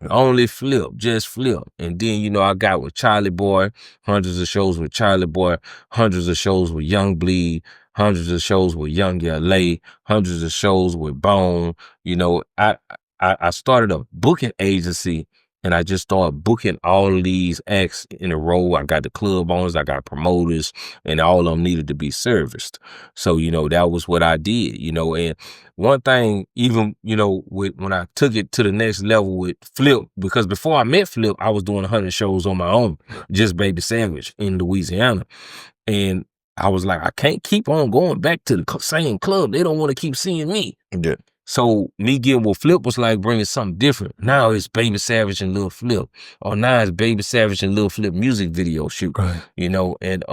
Only Flip, just Flip. And then, you know, I got with Charlie Boy, hundreds of shows with Charlie Boy, hundreds of shows with Young Bleed, hundreds of shows with Young LA, hundreds of shows with Bone. You know, I started a booking agency, and I just started booking all of these acts in a row. I got the club owners, I got promoters, and all of them needed to be serviced. So, you know, that was what I did, you know. And one thing, even, you know, when I took it to the next level with Flip, because before I met Flip, I was doing 100 shows on my own, just Baby Savage in Louisiana. And I was like, I can't keep on going back to the same club. They don't want to keep seeing me. Yeah. So me getting with Flip was like bringing something different. Now it's Baby Savage and Lil Flip. Or now it's Baby Savage and Lil Flip music video shoot. Right. You know, and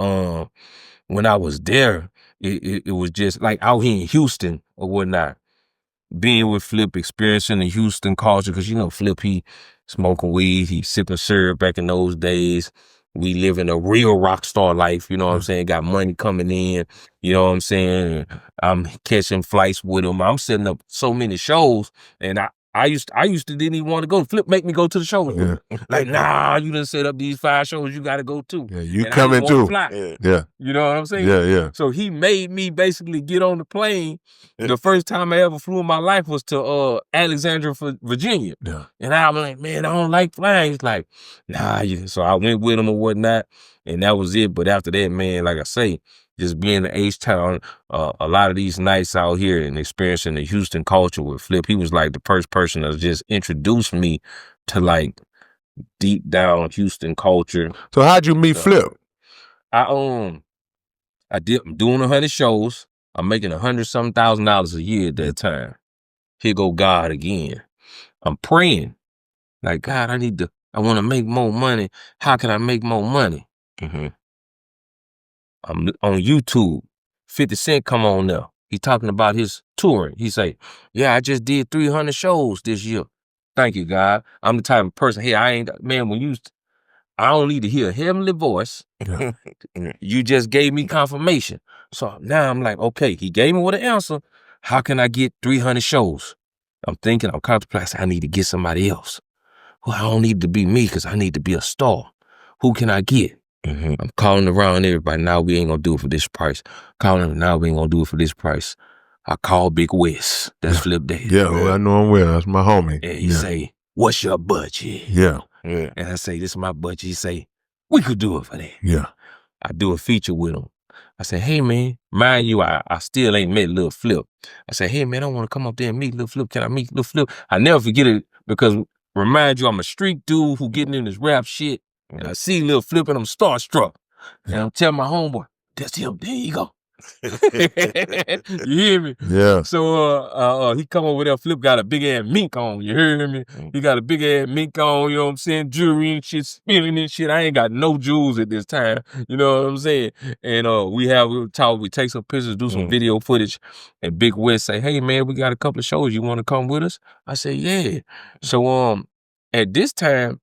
when I was there, it was just like out here in Houston or whatnot. Being with Flip, experiencing the Houston culture, because you know Flip, he smoking weed, he sipping syrup back in those days. We live in a real rock star life, you know what I'm saying? Got money coming in, you know what I'm saying? I'm catching flights with him. I'm setting up so many shows, and I used to didn't even want to go. Flip make me go to the shows. Yeah. Like, nah, you done set up these 5 shows, you got to go too. Yeah, you And I coming didn't wanna too. fly. Yeah. You know what I'm saying? Yeah, yeah. So he made me basically get on the plane. The first time I ever flew in my life was to Alexandria, Virginia. Yeah. And I was like, man, I don't like flying. He's like, nah. So I went with him or whatnot, and that was it. But after that, man, like I say, just being in H-Town, a lot of these nights out here and experiencing the Houston culture with Flip, he was like the first person that just introduced me to like deep down Houston culture. So how'd you meet Flip? I'm doing 100 shows. I'm making $100-something thousand a year at that time. Here go God again. I'm praying. Like, God, I want to make more money. How can I make more money? Mm-hmm. I'm on YouTube. 50 Cent come on there. He talking about his touring. He say, yeah, I just did 300 shows this year. Thank you, God. I'm the type of person, hey, I don't need to hear a heavenly voice. You just gave me confirmation. So now I'm like, okay, he gave me what an answer. How can I get 300 shows? I'm thinking, I'm contemplating, I need to get somebody else. Well, I don't need to be me because I need to be a star. Who can I get? Mm-hmm. I'm calling around everybody. Now we ain't gonna do it for this price. Calling them, now we ain't gonna do it for this price. I call Big West. That's Flip Daddy. Yeah, well, I know him well. That's my homie. And he say, what's your budget? Yeah. Yeah. And I say, this is my budget. He say, we could do it for that. Yeah. I do a feature with him. I say, hey, man, mind you, I still ain't met Lil Flip. I say, hey, man, I want to come up there and meet Lil Flip. Can I meet Lil Flip? I never forget it because, remind you, I'm a street dude who getting in this rap shit. And I see Lil Flip and I'm starstruck. And I'm telling my homeboy, that's him. There you go. You hear me? Yeah. So he come over there. Flip got a big ass mink on. You hear me? He got a big ass mink on. You know what I'm saying? Jewelry and shit, spinning and shit. I ain't got no jewels at this time. You know what I'm saying? And we take some pictures, do some video footage. And Big West say, hey man, we got a couple of shows. You want to come with us? I say, yeah. So at this time,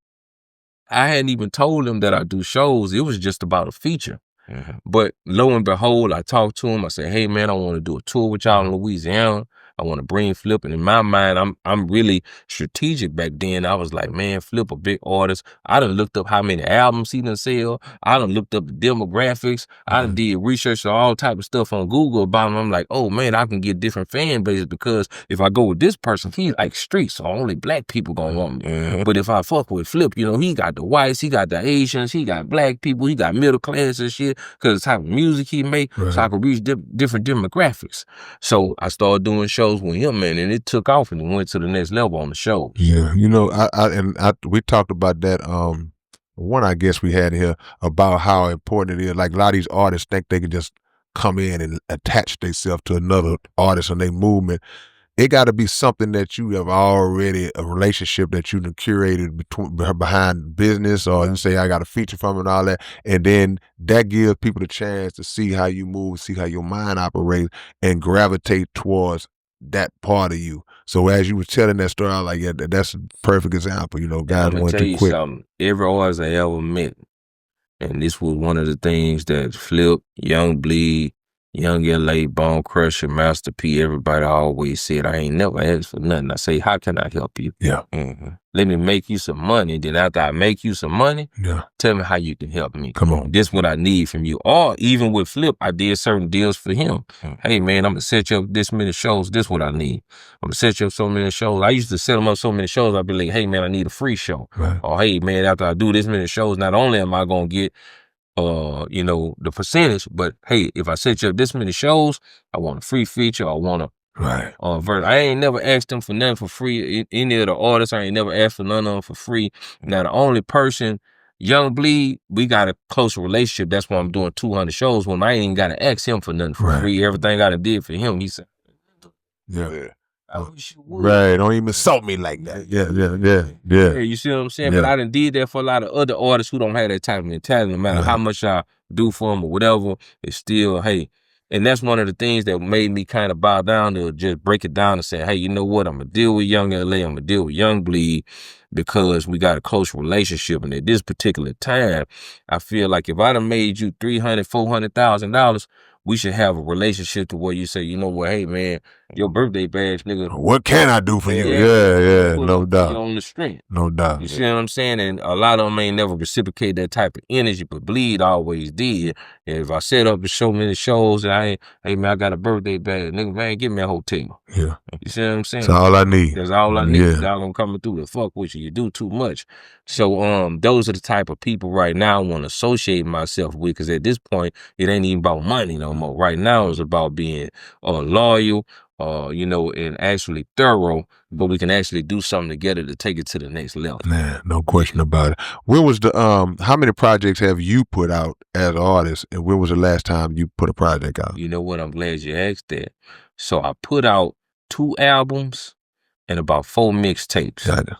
I hadn't even told him that I do shows. It was just about a feature. Mm-hmm. But lo and behold, I talked to him. I said, hey, man, I want to do a tour with y'all in Louisiana. I want to bring Flip. And in my mind, I'm really strategic back then. I was like, man, Flip a big artist. I done looked up how many albums he done sell. I done looked up the demographics. I done did research on all type of stuff on Google about him. I'm like, oh, man, I can get different fan bases because if I go with this person, he's like street, so only black people gonna want me. Mm-hmm. But if I fuck with Flip, you know, he got the whites, he got the Asians, he got black people, he got middle class and shit because the type of music he make, Right. so I could reach different demographics. So I started doing shows with him, man, and it took off and it went to the next level on the show. Yeah. You know, we talked about that. One, I guess we had here about how important it is. Like a lot of these artists think they can just come in and attach themselves to another artist and their movement. It got to be something that you have already, a relationship that you done curated behind business, or you say, I got a feature from it and all that. And then that gives people the chance to see how you move, see how your mind operates, and gravitate towards that part of you. So as you were telling that story, I was like, yeah, that's a perfect example. You know, guys I'm gonna want tell to you quit. something. Every artist I ever met, and this was one of the things that Flip, Young Bleed, Young LA, Bone Crusher, Master P, everybody always said, I ain't never asked for nothing. I say, how can I help you? Yeah. Let me make you some money. Then after I make you some money, Yeah. tell me how you can help me. Come on. This what I need from you. Or even with Flip, I did certain deals for him. Hey man, I'm gonna set you up this many shows. This what I need. I'm gonna set you up so many shows. I used to set him up so many shows. I'd be like, hey man, I need a free show. Right. Or hey man, after I do this many shows, not only am I gonna get you know, the percentage, but hey, if I set you up this many shows, I want a free feature. I want a Right. verse. I ain't never asked them for nothing for free. Any of the artists, I ain't never asked for none of them for free. Now, the only person, Young Bleed, we got a close relationship. That's why I'm doing 200 shows when I ain't even got to ask him for nothing for free. Everything I done did for him, he said, yeah. I wish you would. Right. Don't even insult me like that. Yeah. You see what I'm saying? But I done did that for a lot of other artists who don't have that type of mentality. No matter how much I do for them or whatever, it's still, hey. And that's one of the things that made me kind of bow down to just break it down and say, hey, you know what? I'm going to deal with Young LA. I'm going to deal with Young Bleed because we got a close relationship. And at this particular time, I feel like if I done made you $300,000, $400,000, we should have a relationship to where you say, you know what, hey, man, your birthday badge, nigga. What can I do for you? Yeah, no doubt. On the string. No doubt. You see what I'm saying? And a lot of them ain't never reciprocate that type of energy, but Bleed always did. And if I set up so many shows and hey man, I got a birthday badge, nigga, man, give me a hotel. Yeah. You see what I'm saying? That's all I need. That's all I need. Yeah. Y'all gonna come through to fuck with you. You do too much. So those are the type of people right now I want to associate myself with, because at this point, it ain't even about money no more. Right now, it's about being loyal, you know, and actually thorough, but we can actually do something together to take it to the next level. Man, no question about it. When was the how many projects have you put out as an artist, and when was the last time you put a project out? You know what? I'm glad you asked that. So I put out 2 albums and about 4 mixtapes. Got it.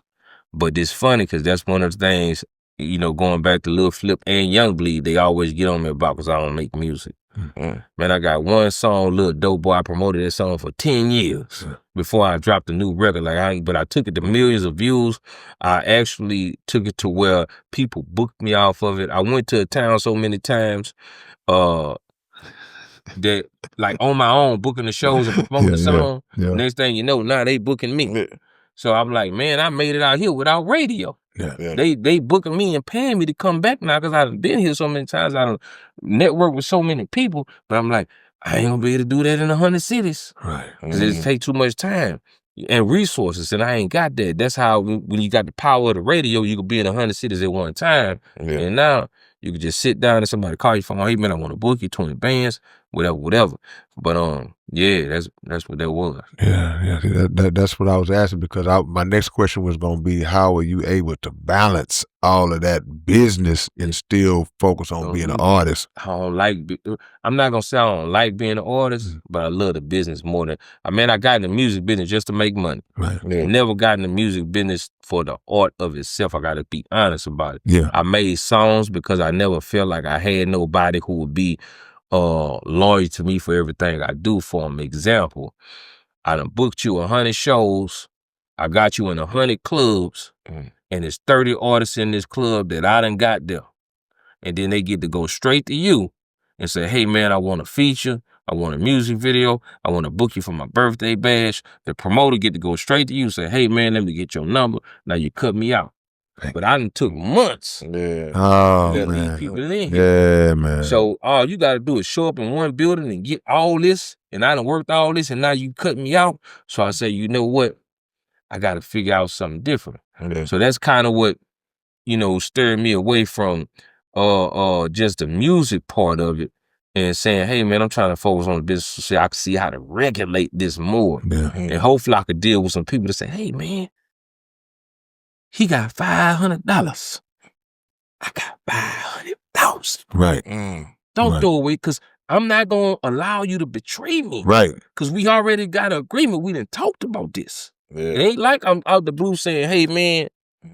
But it's funny because that's one of the things, you know, going back to Lil Flip and Young Bleed, they always get on me about because I don't make music. Man, I got one song, Lil Dope Boy. I promoted that song for 10 years before I dropped a new record. But I took it to millions of views. I actually took it to where people booked me off of it. I went to a town so many times that, like, on my own, booking the shows and promoting the song. Next thing you know, now they booking me. So I'm like, man, I made it out here without radio. They booking me and paying me to come back now because I've been here so many times. I don't network with so many people, but I'm like, I ain't gonna be able to do that in 100 cities. Right. Because it take too much time and resources, and I ain't got that. That's how when you got the power of the radio, you could be in 100 cities at one time. And now you could just sit down and somebody call you from, hey man, I want to book you 20 bands, whatever. But yeah, that's what that was. Yeah. That's what I was asking, because my next question was going to be, how are you able to balance all of that business and still focus on being an artist? I'm not gonna say I don't like being an artist, but I love the business more than I got in the music business just to make money. Right. I never got in the music business for the art of itself. I gotta be honest about it. Yeah. I made songs because I never felt like I had nobody who would be loyal to me for everything I do for them. Example, I done booked you 100 shows. I got you in 100 clubs, and there's 30 artists in this club that I done got there. And then they get to go straight to you and say, hey man, I want a feature. I want a music video. I want to book you for my birthday bash. The promoter get to go straight to you and say, hey man, let me get your number. Now you cut me out. But I done took months. Oh, to man. lead people in here. Yeah, man. So all you got to do is show up in one building and get all this. And I done worked all this, and now you cut me out. So I say, you know what? I got to figure out something different. So that's kind of what, you know, stirred me away from just the music part of it, and saying, hey man, I'm trying to focus on the business so I can see how to regulate this more. And hopefully I could deal with some people to say, hey man, he got $500. I got 500,000. Right. Don't throw away, because I'm not going to allow you to betray me. Right. Because we already got an agreement. We done talked about this. It ain't like I'm out the blue saying, hey man,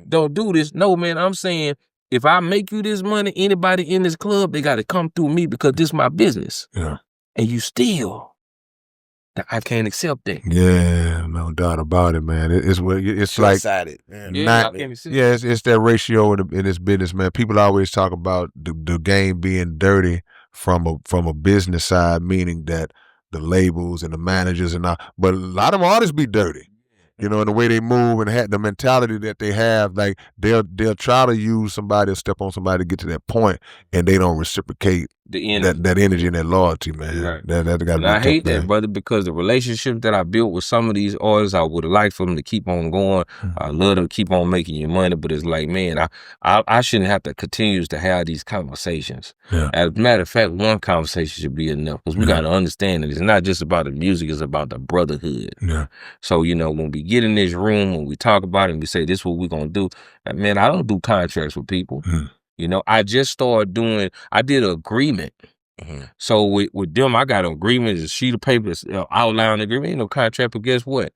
don't do this. No man, I'm saying, if I make you this money, anybody in this club, they got to come through me because this is my business. Yeah. And you still I can't accept that. Yeah, no doubt about it, man. It's like short-sighted. It's that ratio in this business, man. People always talk about the game being dirty from a business side, meaning that the labels and the managers and all, but a lot of artists be dirty. You know, and the way they move and the mentality that they have, like they'll try to use somebody or step on somebody to get to that point, and they don't reciprocate that energy and that loyalty, man. Right. That got to be. I hate that, brother, because the relationship that I built with some of these artists, I would have liked for them to keep on going. I love to keep on making your money, but it's like, man, I shouldn't have to continue to have these conversations. Yeah. As a matter of fact, one conversation should be enough, because we got to understand that it's not just about the music; it's about the brotherhood. Yeah. So when we get in this room, when we talk about it, and we say this is what we're gonna do, man, I don't do contracts with people. I just started I did an agreement. So with them, I got an agreement, a sheet of paper, outline agreement, ain't no contract, but guess what?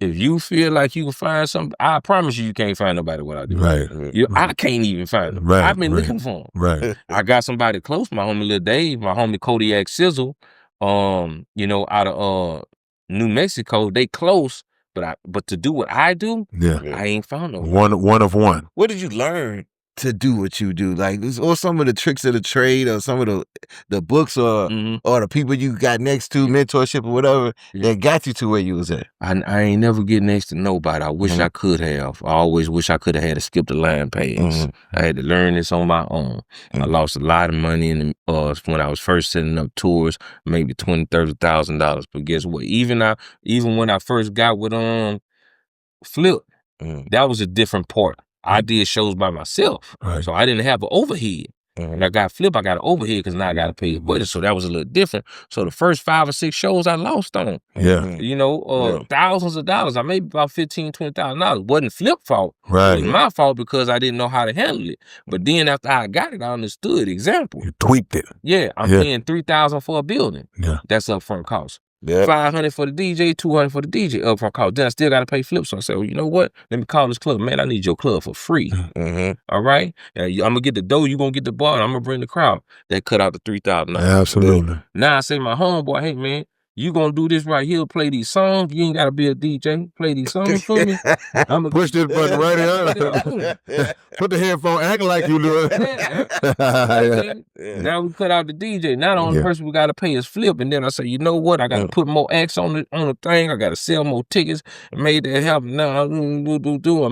If you feel like you can find something, I promise you can't find nobody what I do. Right. I can't even find them. Right. I've been looking for them. Right. I got somebody close, my homie Lil Dave, my homie Kodiak Sizzle, out of New Mexico. They close, but to do what I do, I ain't found no one of one. What did you learn to do what you do? Like, or some of the tricks of the trade, or some of the books, or the people you got next to, mentorship or whatever, that got you to where you was at? I ain't never get next to nobody. I wish I could have. I always wish I could have had to skip the line pass. I had to learn this on my own. I lost a lot of money when I was first setting up tours, maybe $20,000-$30,000. But guess what? Even when I first got with Flip, that was a different part. I did shows by myself, so I didn't have an overhead. When I got Flip, I got an overhead because now I got to pay the budget, so that was a little different. So the first 5 or 6 shows I lost on, thousands of dollars. I made about $15,000-$20,000. Wasn't Flip fault. Right. It was my fault because I didn't know how to handle it. But then after I got it, I understood. Example, you tweaked it. Yeah, I'm paying $3,000 for a building. Yeah, that's upfront cost. $500 for the DJ, $200 for the DJ upfront cost. Then I still got to pay Flip. So I said, well, you know what? Let me call this club. Man, I need your club for free. All right? I'm going to get the dough. You going to get the bar. And I'm going to bring the crowd. That cut out the $3,000. Absolutely. Now I say my homeboy, hey, man, you going to do this right here, play these songs. You ain't got to be a DJ. Play these songs for me. I'm gonna push this button right here. Put the headphone, act like you do it. Now we cut out the DJ. Now the only person we got to pay is Flip. And then I say, you know what? I got to put more acts on the thing. I got to sell more tickets. I made that happen. Now I'm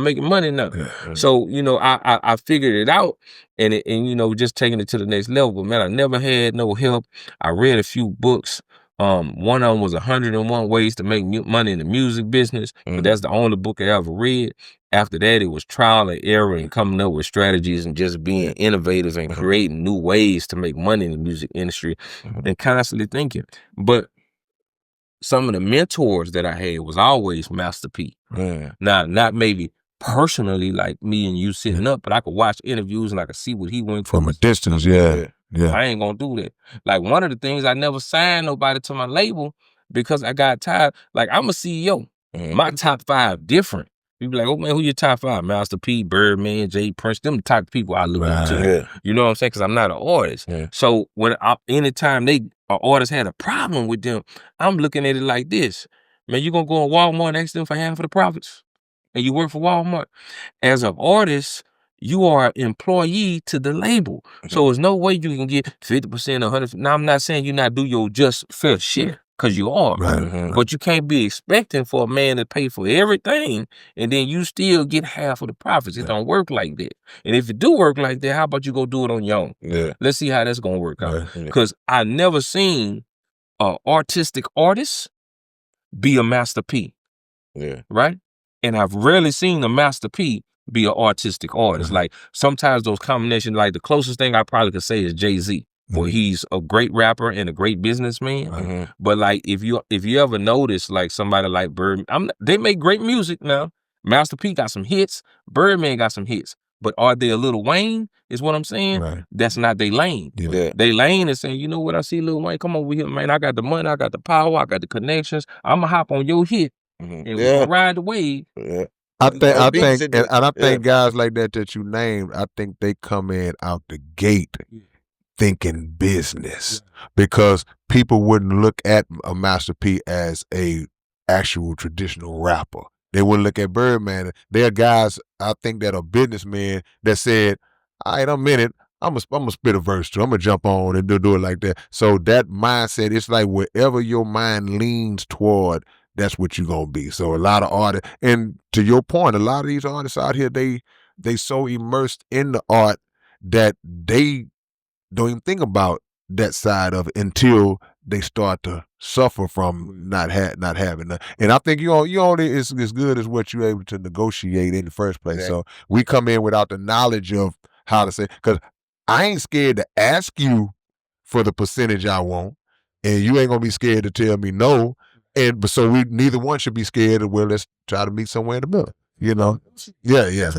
making money now. So, I figured it out and just taking it to the next level. But man, I never had no help. I read a few books. One of them was 101 Ways to Make Money in the Music Business, but that's the only book I ever read. After that, it was trial and error and coming up with strategies and just being innovative and creating new ways to make money in the music industry and constantly thinking. But some of the mentors that I had was always Master P. Now, not maybe personally like me and you sitting up, but I could watch interviews and I could see what he went through. From a distance, yeah. I ain't gonna do that. Like one of the things, I never signed nobody to my label because I got tired. Like I'm a CEO. My top 5 different. You be like, oh man, who your top 5? Master P, Birdman, Jay Prince, them the type of people I look up to. You know what I'm saying? Because I'm not an artist. So anytime an artist had a problem with them, I'm looking at it like this. Man, you gonna go in Walmart and ask them for half of the profits? And you work for Walmart? As an artist, you are an employee to the label. So there's no way you can get 50% or 100%. Now, I'm not saying you not do your just fair share, because you are. But you can't be expecting for a man to pay for everything and then you still get half of the profits. It don't work like that. And if it do work like that, how about you go do it on your own? Let's see how that's going to work out. Because I never seen an artistic artist be a Master P. Right? And I've rarely seen a Master P be an artistic artist. Like sometimes those combinations, like the closest thing I probably could say is Jay-Z, where he's a great rapper and a great businessman. But like if you ever notice like somebody like Birdman, they make great music now. Master P got some hits, Birdman got some hits. But are they a Lil Wayne? Is what I'm saying. That's not their lane. They lane is saying, you know what, I see Lil Wayne, come over here, man. I got the money, I got the power, I got the connections. I'ma hop on your hit and we gonna ride the wave. I think guys like that you named, I think they come in out the gate thinking business because people wouldn't look at a Master P as a actual traditional rapper. They wouldn't look at Birdman. There are guys, I think, that are businessmen that said, all right, I'm in it. I'm gonna spit a verse too. I'm gonna jump on and do it like that. So that mindset, it's like wherever your mind leans toward, that's what you're gonna be. So a lot of artists, and to your point, a lot of these artists out here, they so immersed in the art that they don't even think about that side of it until they start to suffer from not having that. And I think you only is as good as what you're able to negotiate in the first place. Exactly. So we come in without the knowledge of how to say, because I ain't scared to ask you for the percentage I want, and you ain't gonna be scared to tell me no. But so we neither one should be scared of, well, let's try to meet somewhere in the middle. You know? Yeah.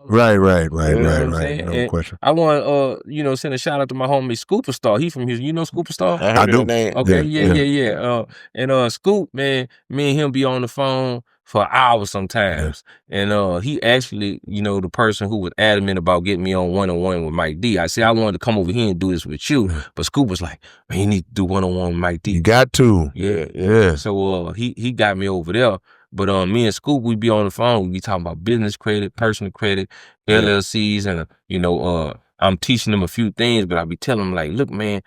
Right. No question. I want send a shout out to my homie Scooperstar. He from Houston. You know Scooperstar? I do. Okay, yeah. And Scoop, man, me and him be on the phone for hours sometimes. Yeah. And he actually, the person who was adamant about getting me on one-on-one with Mike D. I said I wanted to come over here and do this with you, but Scoop was like, man, you need to do one-on-one with Mike D. You got to. Yeah. So he got me over there. But me and Scoop, we be on the phone. We be talking about business credit, personal credit, LLCs, and I'm teaching them a few things. But I be telling them like, look, man,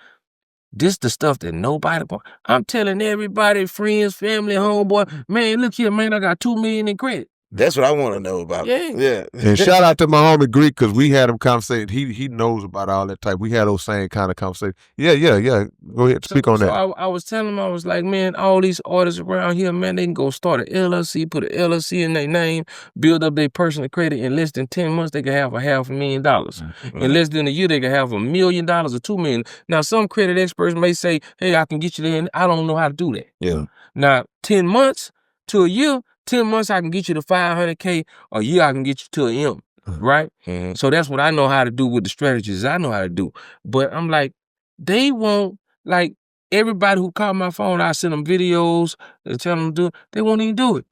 this the stuff that nobody. I'm telling everybody, friends, family, homeboy, man, look here, man, I got $2 million in credit. That's what I want to know about. Yeah. And shout out to my homie Greek, because we had him conversation. He knows about all that type. We had those same kind of conversations. Yeah. Go ahead, speak on that. I was telling him, I was like, man, all these artists around here, man, they can go start an LLC, put an LLC in their name, build up their personal credit. In less than 10 months, they can have $500,000. Mm-hmm. In less than a year, they can have $1 million or $2 million. Now, some credit experts may say, hey, I can get you there, and I don't know how to do that. Yeah. Now, 10 months to a year, 10 months, I can get you to $500K. A year, I can get you to an M, right? Mm-hmm. So that's what I know how to do with the strategies I know how to do. But I'm like, they won't, like, everybody who called my phone, I send them videos and tell them to do it. They won't even do it.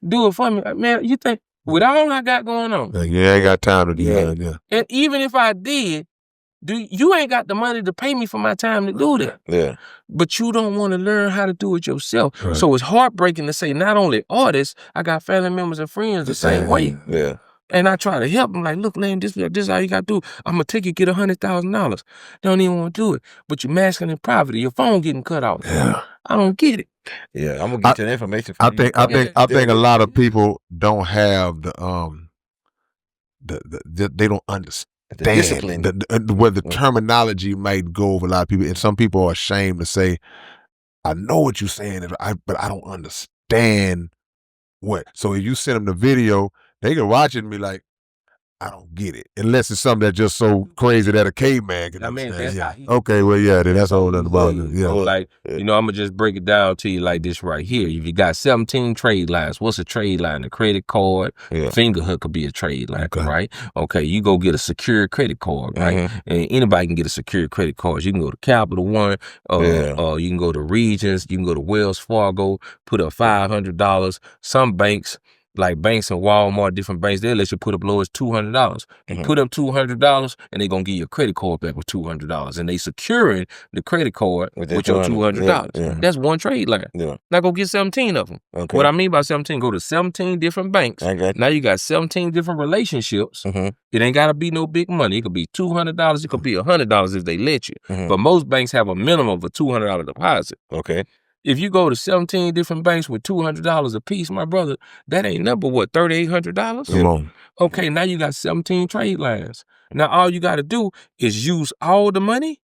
Do it for me. Man, you think, with all I got going on. Yeah, I ain't got time to do that. Yeah. And even if I did, you ain't got the money to pay me for my time to do that. Yeah. But you don't want to learn how to do it yourself. Right. So it's heartbreaking to say not only artists, I got family members and friends the same way. Yeah. And I try to help them, like, look, man, this is how you got to do. I'm going to take you get $100,000. They don't even want to do it. But you're masking in poverty. Your phone getting cut off. Yeah. I don't get it. Yeah, I'm going to get you the information. I think a lot of people don't have the they don't understand. The discipline. Where the terminology might go over a lot of people. And some people are ashamed to say, I know what you're saying, but I don't understand what. So if you send them the video, they can watch it and be like, I don't get it. Unless it's something that's just so crazy that a caveman can understand. Yeah. Okay, well, yeah, then that's a whole other about it. Yeah. Like, I'm going to just break it down to you like this right here. If you got 17 trade lines, what's a trade line? A credit card, finger hook could be a trade line, right? Okay, you go get a secure credit card, right? Mm-hmm. And anybody can get a secure credit card. You can go to Capital One, you can go to Regions, you can go to Wells Fargo, put up $500. Some banks, like banks and Walmart, different banks, they'll let you put up low as $200. You put up $200 and they're going to give you a credit card back with $200. And they securing the credit card with your $200. Yeah. That's one trade line. Yeah. Now go get 17 of them. Okay. What I mean by 17, go to 17 different banks. Now you got 17 different relationships. Mm-hmm. It ain't got to be no big money. It could be $200. It could be $100 if they let you. Mm-hmm. But most banks have a minimum of a $200 deposit. Okay. If you go to 17 different banks with $200 a piece, my brother, that ain't number what, $3,800? Come on. Okay, now you got 17 trade lines. Now all you got to do is use all the money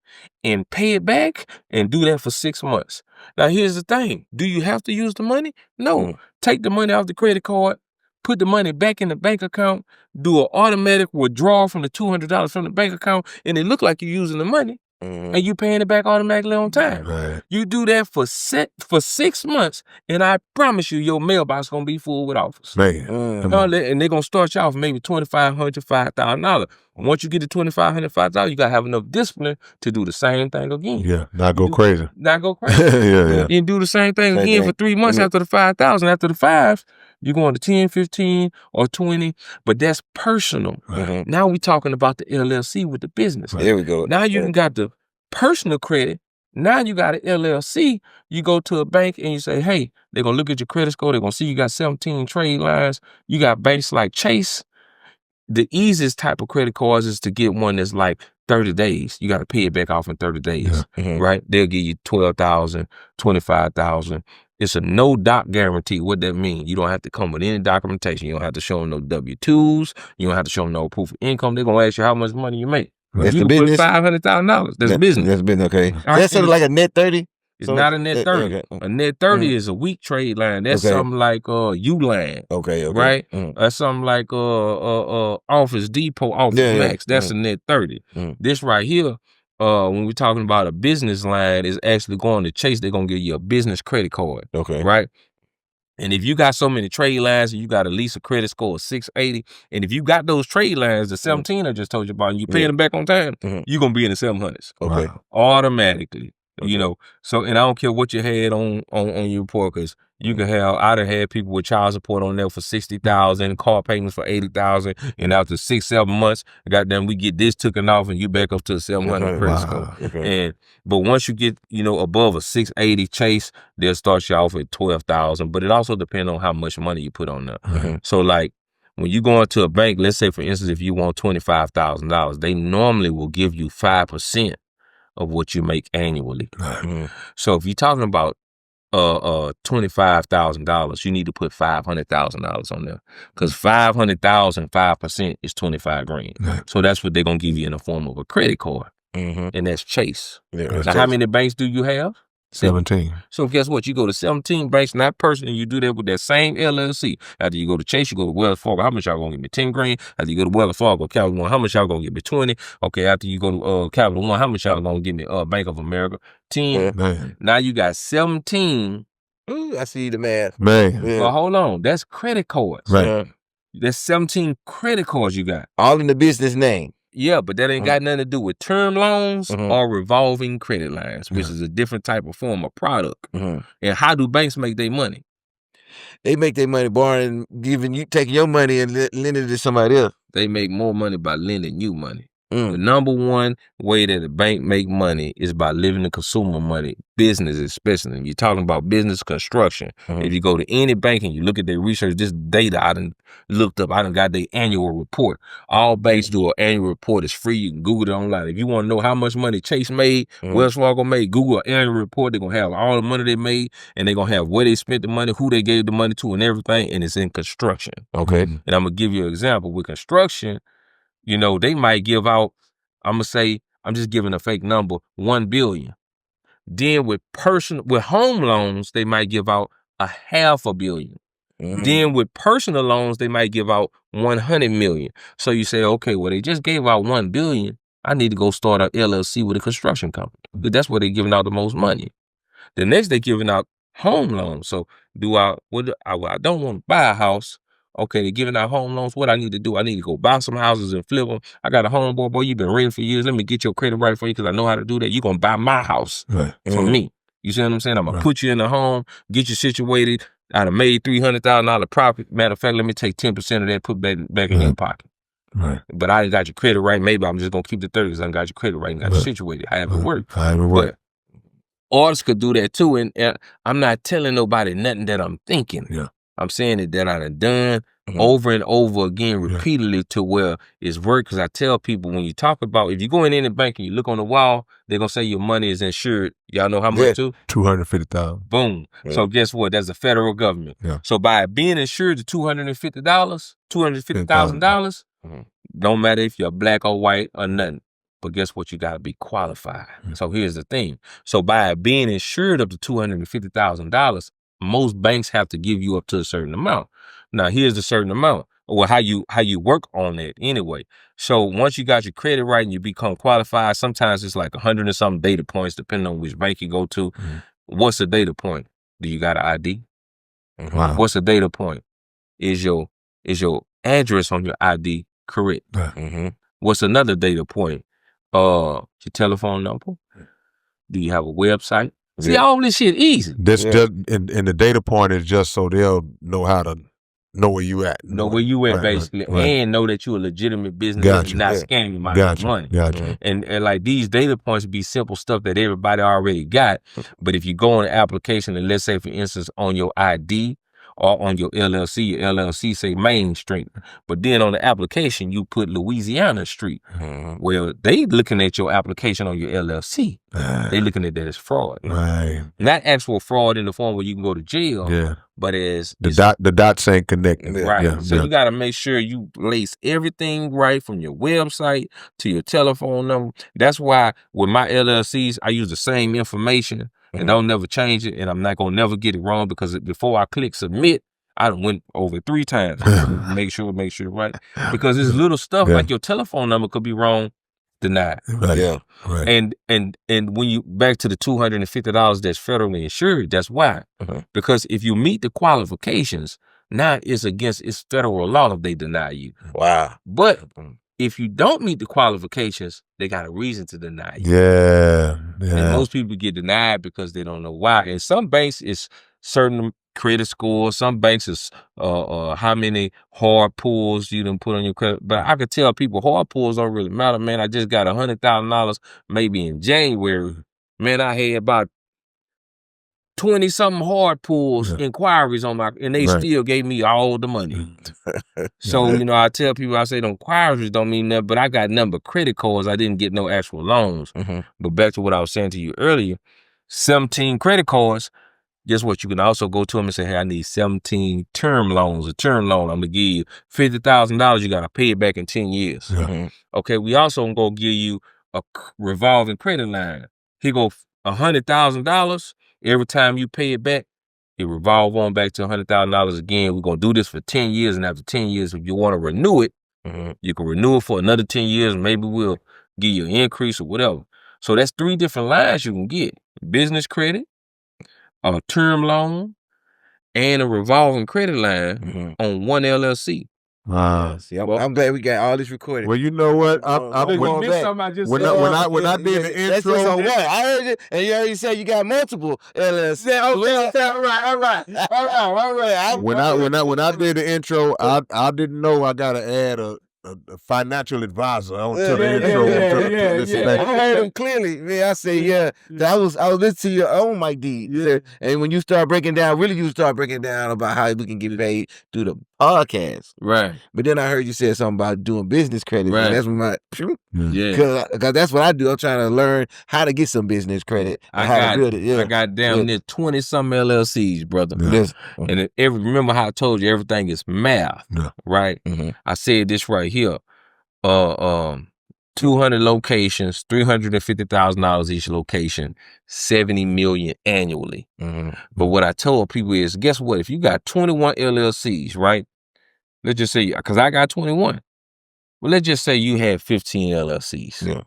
and pay it back and do that for 6 months. Now here's the thing. Do you have to use the money? No. Take the money off the credit card, put the money back in the bank account, do an automatic withdrawal from the $200 from the bank account, and it look like you're using the money. And you paying it back automatically on time. Right. You do that for 6 months, and I promise you, your mailbox gonna be full with offers. Man, and they're gonna start you off maybe $2,500, $5,000. Once you get to $2,500, $5,000, you gotta have enough discipline to do the same thing again. Yeah, not go crazy. Yeah. You do the same thing again for 3 months after the 5,000. After the 5, you're going to 10, 15, or 20, but that's personal. Right. Now we talking about the LLC with the business. There we go. Now you got the personal credit Now you got an LLC. You go to a bank and you say, hey, they're going to look at your credit score. They're going to see you got 17 trade lines. You got banks like Chase. The easiest type of credit cards is to get one that's like 30 days. You got to pay it back off in 30 days, right? They'll give you $12,000, $25,000. It's a no doc guarantee. What that means? You don't have to come with any documentation. You don't have to show them no W-2s. You don't have to show them no proof of income. They're going to ask you how much money you make. That's you the can business? put $500,000. That's business. That's business, okay. All right, That's sort of like a net 30? It's not a net 30. Okay. A net 30 is a weak trade line. That's something like U-Line. Okay. Right? That's something like Office Depot, Office Max. That's a net 30. This right here, when we're talking about a business line, is actually going to Chase. They're going to give you a business credit card. Okay. Right? And if you got so many trade lines and you got at least a credit score of 680, and if you got those trade lines, the 17 I just told you about, and you paying them back on time, you're going to be in the 700s. Okay. Automatically. You know, so, and I don't care what you had on your report, because you can have, I'd have had people with child support on there for $60,000, car payments for $80,000, and after 6-7 months, goddamn, we get this taken off and you back up to the 700 credit score. Okay. But once you get, you know, above a 680 Chase, they'll start you off at 12,000, but it also depends on how much money you put on there. So like, when you go into a bank, let's say for instance, if you want $25,000, they normally will give you 5% of what you make annually. So if you're talking about $25,000, you need to put $500,000 on there, because 500,000, 5% is 25 grand. So that's what they're gonna give you in the form of a credit card, and that's Chase. Now, how many banks do you have? 17. So guess what? You go to 17 banks, not person, and you do that with that same LLC. After you go to Chase, you go to Wells Fargo. How much y'all gonna give me? 10 grand. After you go to Wells Fargo, Capital One, how much y'all gonna give me? 20. Okay, after you go to Capital One, how much y'all gonna give me? Bank of America, 10. Now you got 17. Ooh, I see the math. Man. But hold on, that's credit cards. Right. That's 17 credit cards you got. All in the business name. Yeah, but that ain't got nothing to do with term loans or revolving credit lines, which is a different type of form of product. And how do banks make their money? They make their money borrowing, taking your money and lending it to somebody else. They make more money by lending you money. The number one way that a bank make money is by living the consumer money, business especially. You're talking about business construction. If you go to any bank and you look at their research, this data I done looked up, I done got their annual report. All banks do an annual report. It's free. You can Google it online. If you want to know how much money Chase made, Wells Fargo made, Google an annual report. They're going to have all the money they made, and they're going to have where they spent the money, who they gave the money to, and everything, and it's in construction. Okay. And I'm going to give you an example. With construction, you know, they might give out, I'm gonna say, I'm just giving a fake number, $1 billion. Then with home loans, they might give out $500 million. Then with personal loans, they might give out $100 million. So you say, okay, well, they just gave out $1 billion. I need to go start an LLC with a construction company, because that's where they're giving out the most money. The next, they're giving out home loans. So I don't want to buy a house. Okay, they're giving out home loans. What I need to do, I need to go buy some houses and flip them. I got a homeboy, boy, you've been renting for years. Let me get your credit right for you, because I know how to do that. You're going to buy my house for me. You see what I'm saying? I'm going to put you in the home, get you situated. I'd have made $300,000 profit. Matter of fact, let me take 10% of that, put back in your pocket. But I ain't got your credit right. Maybe I'm just going to keep the 30 because I ain't got your credit right and got you situated. However it work. But artists could do that too. And I'm not telling nobody nothing that I'm thinking. I'm saying it that I done done over and over again, repeatedly, to where it's work. Because I tell people, when you talk about, if you go in any bank and you look on the wall, they're going to say your money is insured. Y'all know how much too? $250,000. Boom. So guess what? That's the federal government. So by being insured to $250,000, don't matter if you're black or white or nothing. But guess what? You got to be qualified. So here's the thing. So by being insured up to $250,000, most banks have to give you up to a certain amount. Now, here's the certain amount, or how you work on it anyway. So once you got your credit right and you become qualified, sometimes it's like 100 and some data points, depending on which bank you go to. What's a data point? Do you got an ID? What's a data point? Is your address on your ID correct? What's another data point? Your telephone number? Do you have a website? See, all this shit easy. And the data point is just so they'll know how to know where you at. Know where you at, basically, and know that you're a legitimate business and not scamming my money. Gotcha. And like these data points be simple stuff that everybody already got. But if you go on the application and let's say, for instance, on your ID or on your LLC say Main Street, but then on the application you put Louisiana Street. Well, they looking at your application on your LLC. They looking at that as fraud. Right. Not actual fraud in the form where you can go to jail. Yeah. But as the dots ain't connected. Right. Yeah, so you got to make sure you lace everything right from your website to your telephone number. That's why with my LLCs, I use the same information and don't never change it. And I'm not going to never get it wrong because before I click submit, I done went over 3 times. make sure right. Because there's little stuff like your telephone number could be wrong, denied. Right. Yeah. Right. And when you back to the $250 that's federally insured, that's why. Because if you meet the qualifications, now it's federal law if they deny you. Wow. But if you don't meet the qualifications, they got a reason to deny you. Yeah. And most people get denied because they don't know why. And some banks is certain credit score. Some banks is how many hard pulls you done put on your credit. But I could tell people hard pulls don't really matter, man. I just got $100,000 maybe in January. Man, I had about 20-something hard pulls inquiries on and they still gave me all the money. So, I tell people, I say, the inquiries don't mean nothing, but I got nothing but credit cards. I didn't get no actual loans. But back to what I was saying to you earlier, 17 credit cards. Guess what? You can also go to them and say, hey, I need 17 term loans. A term loan, I'm going to give you $50,000. You got to pay it back in 10 years. Okay, we also going to give you a revolving credit line. Here go $100,000. Every time you pay it back, it revolve on back to $100,000 again. We're going to do this for 10 years. And after 10 years, if you want to renew it, you can renew it for another 10 years. And maybe we'll give you an increase or whatever. So that's 3 different lines you can get. Business credit, a term loan, and a revolving credit line on one LLC. Wow. See, I'm glad we got all this recorded. Well, you know what? When I did the intro, I heard it, and you already said you got multiple LLC. All right. When I did the intro, I didn't know I gotta add a financial advisor onto the intro. I heard him clearly. Man, I say, I was listening to your own Mike D. And when you start breaking down about how we can get paid through the podcast. Right. But then I heard you say something about doing business credit. Right. And that's when because that's what I do. I'm trying to learn how to get some business credit. How to build it. I got down near 20-something LLCs, brother. And remember how I told you everything is math, right? I said this right here. 200 locations, $350,000 each location, $70 million annually. But what I told people is, guess what? If you got 21 LLCs, right? Let's just say, because I got 21. Well, let's just say you had 15 LLCs,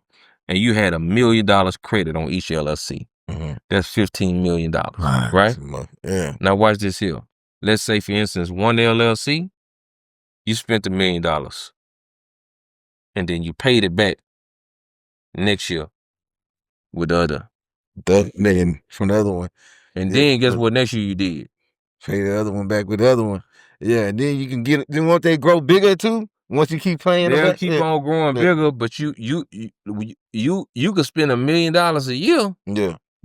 and you had $1 million credit on each LLC. That's $15 million, right? Yeah. Now watch this here. Let's say, for instance, one LLC, you spent $1 million. And then you paid it back next year with the million from the other one. And then guess what next year you did? Pay the other one back with the other one. Yeah, and then you can get it. Then won't they grow bigger too? Once you keep playing They'll keep on growing bigger, but you could spend $1 million a year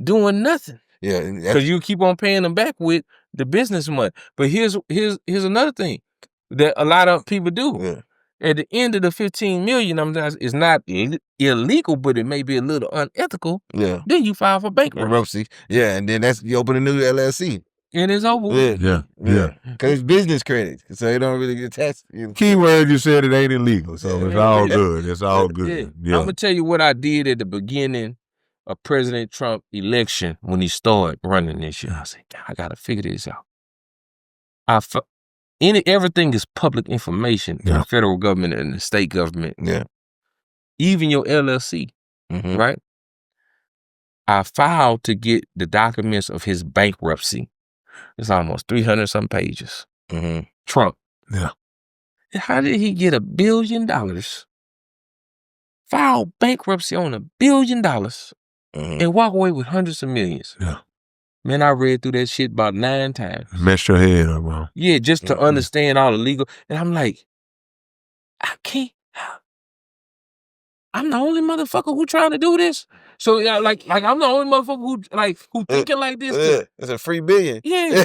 doing nothing. Yeah. Because you keep on paying them back with the business money. But here's another thing that a lot of people do. Yeah. At the end of the 15 million, it's not illegal, but it may be a little unethical. Yeah. Then you file for bankruptcy. Yeah, and then you open a new LLC. And it's over. Yeah. Because it's business credit, so they don't really get taxed. Keyword, you said it ain't illegal, so it's all good. It's all good. I'm gonna tell you what I did at the beginning of President Trump election when he started running this year. I said, I gotta figure this out. Everything is public information in the federal government and the state government. Yeah. Even your LLC, right? I filed to get the documents of his bankruptcy. It's almost 300-some pages. Trump. Yeah. How did he get $1 billion? File bankruptcy on $1 billion and walk away with hundreds of millions. Yeah. Man, I read through that shit about 9 times. Mess your head up, bro. Yeah, just to understand all the legal. And I'm like, I can't. I'm the only motherfucker who trying to do this. So yeah, like I'm the only motherfucker who thinking like this. It's a free billion. Yeah.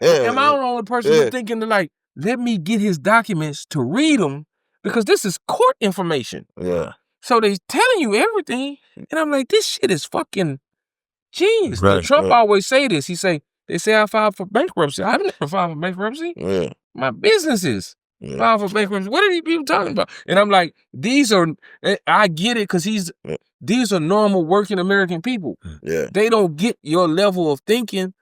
Am I the only person who's thinking to like, let me get his documents to read them because this is court information. Yeah. So they telling you everything, and I'm like, this shit is fucking genius. Right. Trump always say this. They say I filed for bankruptcy. I've never filed for bankruptcy. Yeah. My businesses filed for bankruptcy. What are these people talking about? And I'm like, I get it because these are normal working American people. Yeah. They don't get your level of thinking.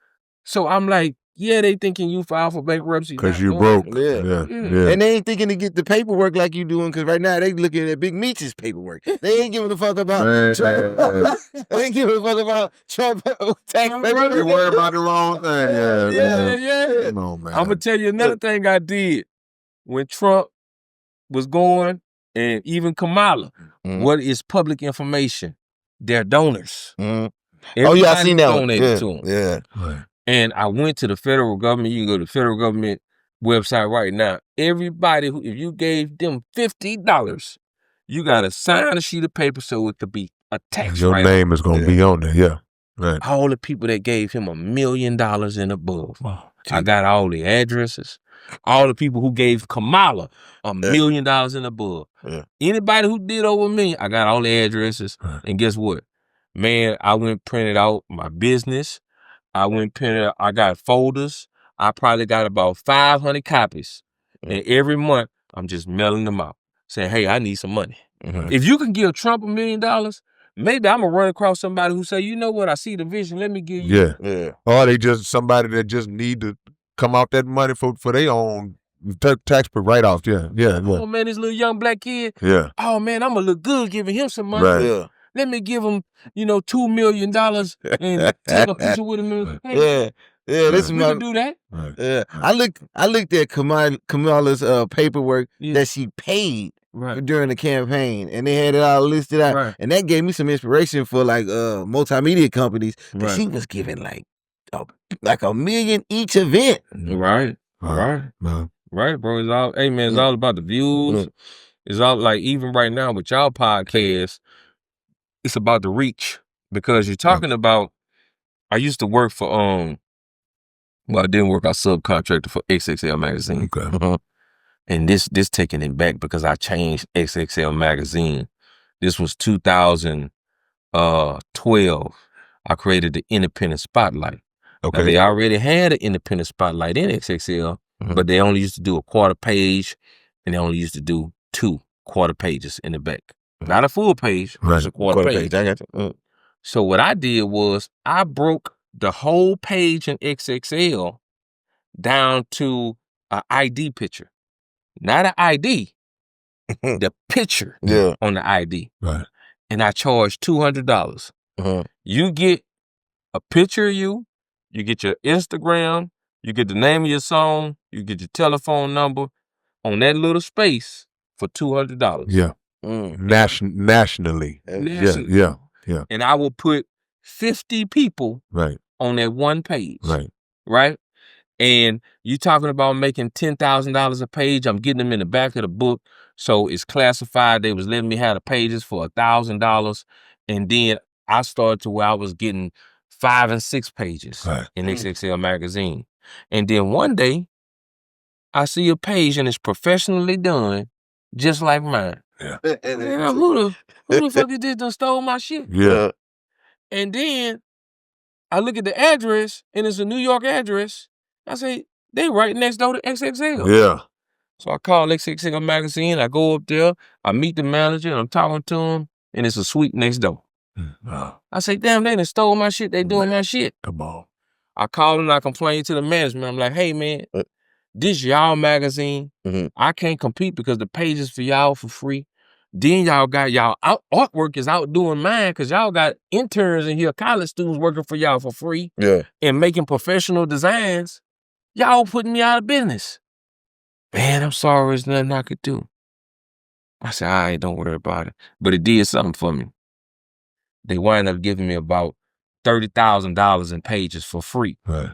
So I'm like, yeah, they thinking you filed for bankruptcy. Because you broke. Yeah. And they ain't thinking to get the paperwork like you doing, because right now they looking at Big Meech's paperwork. They ain't giving a fuck about Trump. They ain't giving a fuck about Trump tax paperwork. You worry about the wrong thing. Yeah. Come on, man. I'm going to tell you another thing I did when Trump was going, and even Kamala. What is public information? They're donors. Oh, yeah, I seen that one. Donated to them. Yeah. Right. And I went to the federal government. You can go to the federal government website right now. Everybody who, if you gave them $50, you got to sign a sheet of paper so it could be a tax Your write-off. name is going to be on there, yeah. Right. All the people that gave him $1 million and above. Wow. I got all the addresses. All the people who gave Kamala $1 million and above. Yeah. Anybody who did over me, I got all the addresses. Right. And guess what? Man, I went printed out my business. I got folders. I probably got about 500 copies. And every month, I'm just mailing them out. Saying, hey, I need some money. If you can give Trump $1 million, maybe I'm going to run across somebody who say, you know what, I see the vision. Let me give you. Yeah. Or they just somebody that just need to come out that money for their own tax write-offs. Yeah. Oh, man, this little young black kid. Yeah. Oh, man, I'm going to look good giving him some money. Right. Yeah. Let me give him, $2 million and take a picture with him. Hey, this we can do that. Right. Yeah. I looked at Kamala's paperwork that she paid during the campaign, and they had it all listed out. Right. And that gave me some inspiration for like multimedia companies. Right. She was giving like $1 million each event. Right. Right, bro. It's all, hey man, it's all about the views. It's all like, even right now with y'all podcast, it's about the reach, because you're talking about, I used to work for, I didn't work, I subcontracted for XXL Magazine. Okay. And this taking it back because I changed XXL Magazine. This was 2012. I created the Independent Spotlight. Okay. Now, they already had an Independent Spotlight in XXL, but they only used to do a quarter page, and they only used to do 2 quarter pages in the back. Not a full page, just a quarter page. I got you. So what I did was I broke the whole page in XXL down to an ID picture. Not an ID, the picture on the ID. Right. And I charged $200. You get a picture of you get your Instagram, you get the name of your song, you get your telephone number on that little space for $200. Yeah. Nationally. Yeah. And I will put 50 people on that one page. Right? And you talking about making $10,000 a page. I'm getting them in the back of the book. So it's classified. They was letting me have the pages for $1,000. And then I started to where I was getting 5 and 6 pages in XXL Magazine. And then one day, I see a page and it's professionally done, just like mine. Yeah. Man, who the fuck is this done stole my shit? Yeah. And then I look at the address, and it's a New York address. I say, they right next door to XXL. Yeah. So I call XXL Magazine. I go up there. I meet the manager, and I'm talking to him, and it's a suite next door. I say, damn, they done stole my shit. They doing my shit. Come on. I call and I complain to the management. I'm like, hey, man, this y'all magazine. I can't compete because the page is for y'all for free. Then y'all got artwork is outdoing mine because y'all got interns in here, college students working for y'all for free and making professional designs. Y'all putting me out of business. Man, I'm sorry, there's nothing I could do. I said, all right, don't worry about it. But it did something for me. They wind up giving me about $30,000 in pages for free. Right.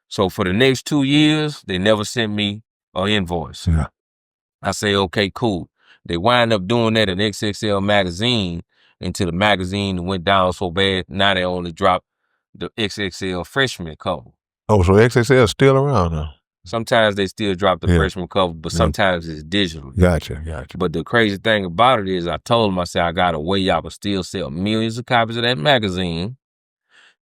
So for the next 2 years, they never sent me an invoice. Yeah. I say, okay, cool. They wind up doing that in XXL magazine until the magazine went down so bad. Now they only dropped the XXL freshman cover. Oh, so XXL is still around now. Sometimes they still drop the freshman cover, but sometimes it's digital. Gotcha. But the crazy thing about it is I told them, I said, I got a way y'all can still sell millions of copies of that magazine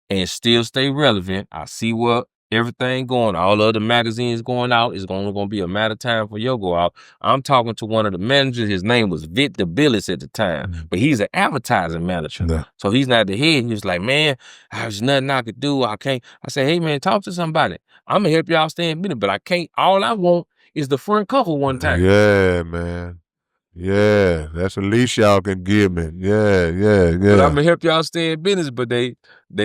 and still stay relevant. I see what everything going, all the other magazines going out. It's only going to be a matter of time for your go out. I'm talking to one of the managers. His name was Vic DeBillis at the time, but he's an advertising manager. Yeah. So he's not the head. He was like, man, there's nothing I could do. I can't. I said, hey, man, talk to somebody. I'm going to help y'all stay in business, but I can't. All I want is the front cover one time. Yeah, man. Yeah, that's the least y'all can give me. Yeah. But I'm gonna help y'all stay in business. But they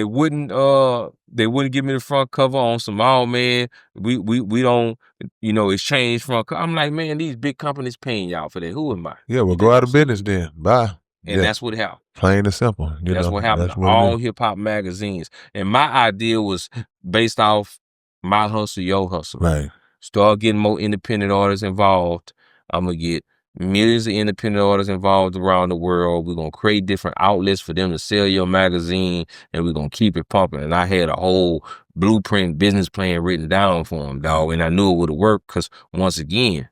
wouldn't give me the front cover on some, oh man, we don't exchange front cover. I'm like, man, these big companies paying y'all for that. Who am I? Yeah, well, go out of business then. Bye. And that's what happened. Plain and simple. That's what happened. All hip hop magazines. And my idea was based off my hustle, your hustle. Right. Start getting more independent artists involved. I'm gonna get millions of independent artists involved around the world. We're going to create different outlets for them to sell your magazine, and we're going to keep it pumping. And I had a whole blueprint business plan written down for them, dog, and I knew it would have worked because, once again,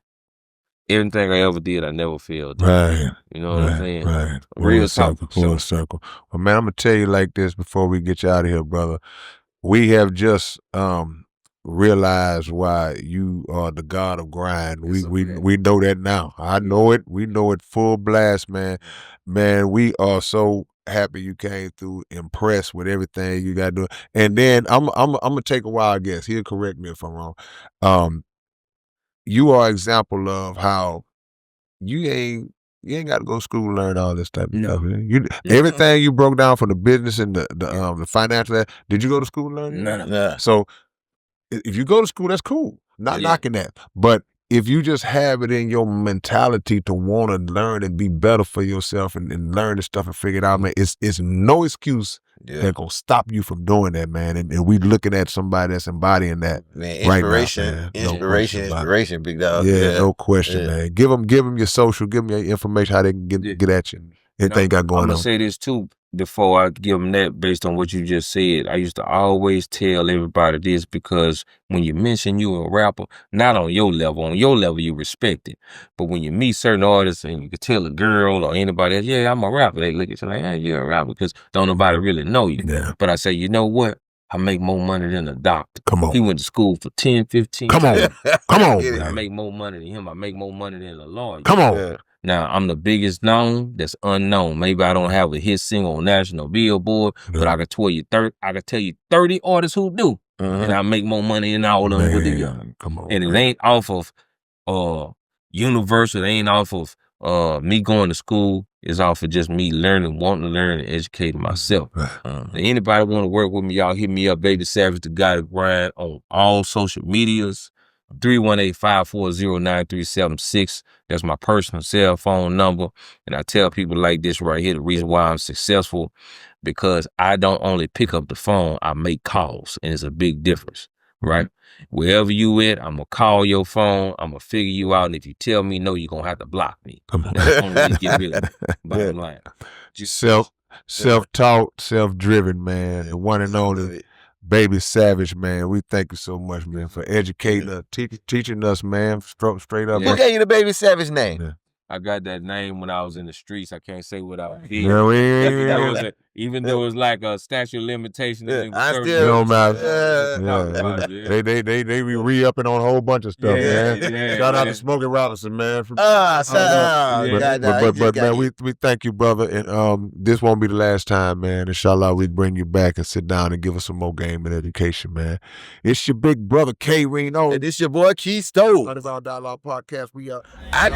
everything I ever did, I never failed. Right. You know what I'm saying? Right. Real talk. Full circle. Well, man, I'm going to tell you like this before we get you out of here, brother. We have just realize why you are the God of grind. We know that now. I know it. We know it full blast, man. Man, we are so happy you came through, impressed with everything you got to do. And then I'm gonna take a wild guess. He'll correct me if I'm wrong. You are an example of how you ain't got to go to school and learn all this type of stuff. Everything you broke down from the business and the financial. Did you go to school and learn? None of that. So if you go to school, that's cool. Not knocking that. But if you just have it in your mentality to want to learn and be better for yourself and learn this stuff and figure it out, man, it's no excuse that gonna stop you from doing that, man. And we looking at somebody that's embodying that. Man, inspiration, right now, man. Inspiration, big dog. Yeah, no question, man. Give them your social, give them your information, how they can get at you. Anything got going on. I'm gonna say this too. Before I give them that, based on what you just said, I used to always tell everybody this, because when you mention you a rapper, not on your level you respect it. But when you meet certain artists and you can tell a girl or anybody else, yeah, I'm a rapper, they look at you like, hey, you're a rapper, because don't nobody really know you. Yeah. But I say, you know what? I make more money than a doctor. Come on. He went to school for 10, 15 Come on. years. Come on. I make more money than him. I make more money than a lawyer. Come on. Yeah. Now, I'm the biggest known that's unknown. Maybe I don't have a hit single on national Billboard, but I can tell you 30 artists who do. And I make more money than all of them put together. Come on. And it ain't off of Universal. It ain't off of me going to school. It's off of just me learning, wanting to learn and educating myself. Anybody want to work with me, y'all hit me up, Baby Savage, the guy that grind, on all social medias. 318-540-9376. That's my personal cell phone number. And I tell people like this right here, the reason why I'm successful, because I don't only pick up the phone, I make calls, and it's a big difference, right? Wherever you at, I'm going to call your phone, I'm going to figure you out, and if you tell me no, you're going to have to block me. Come on. That's the only way to get rid of it. Bottom line. Self-taught, self-driven, man, and one and only Baby Savage, man. We thank you so much, man, for educating us, teaching us, man, straight up. Who gave you the Baby Savage name? Yeah. I got that name when I was in the streets. I can't say what I was. Yeah, even though it was like a statute of limitation. I still don't matter. Yeah. They be re-upping on a whole bunch of stuff, man. Shout out to Smokey Robinson, man. But man, we thank you, brother, and this won't be the last time, man. Inshallah, we bring you back and sit down and give us some more game and education, man. It's your big brother K Reno. And this your boy Keith Stove. Underground Dialogue Podcast. We are.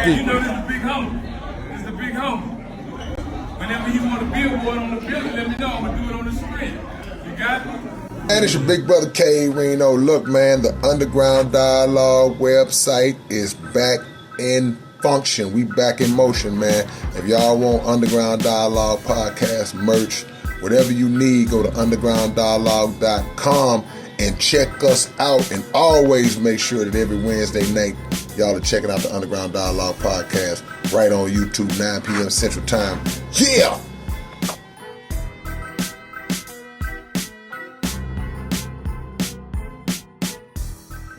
You know this is the big homie. This is the big homie. Whenever you want a billboard on the building, let me know. I'm gonna do it on the screen. You got it? And it's your big brother K Reno. Look, man, the Underground Dialogue website is back in function. We back in motion, man. If y'all want Underground Dialogue Podcast merch, Whatever you need, go to undergrounddialogue.com and check us out. And always make sure that every Wednesday night, y'all are checking out the Underground Dialogue podcast right on YouTube, 9 p.m. Central Time. Yeah!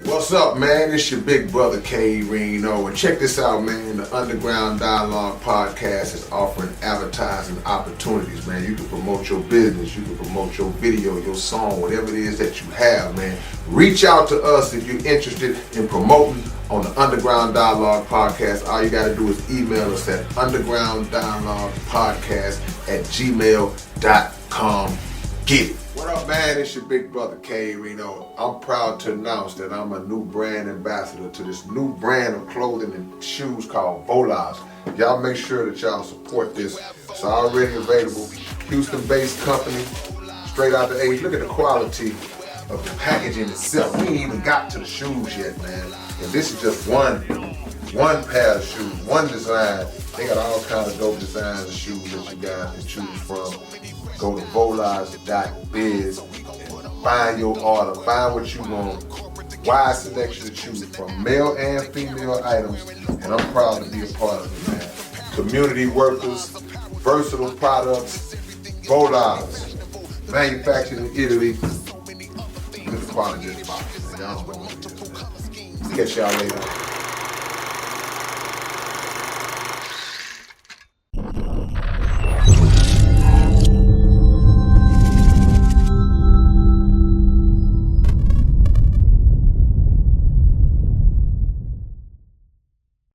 What's up, man? It's your big brother, K. Reno. And check this out, man. The Underground Dialogue podcast is offering advertising opportunities, man. You can promote your business. You can promote your video, your song, whatever it is that you have, man. Reach out to us if you're interested in promoting on the Underground Dialogue podcast. All you got to do is email us at undergrounddialoguepodcast@gmail.com. Get it. What up, man? It's your big brother, K. Reno. I'm proud to announce that I'm a new brand ambassador to this new brand of clothing and shoes called Volas. Y'all make sure that y'all support this. It's already available. Houston-based company, straight out the H. Look at the quality of the packaging itself. We ain't even got to the shoes yet, man. And this is just one pair of shoes, one design. They got all kinds of dope designs of shoes that you guys can choose from. Go to volas.biz and find your order, find what you want. Wide selection to choose from, male and female items, and I'm proud to be a part of it, man. Community workers, versatile products, Volas, manufactured in Italy. Look at the quality of this box, man. Y'all don't know what it is. Catch y'all later.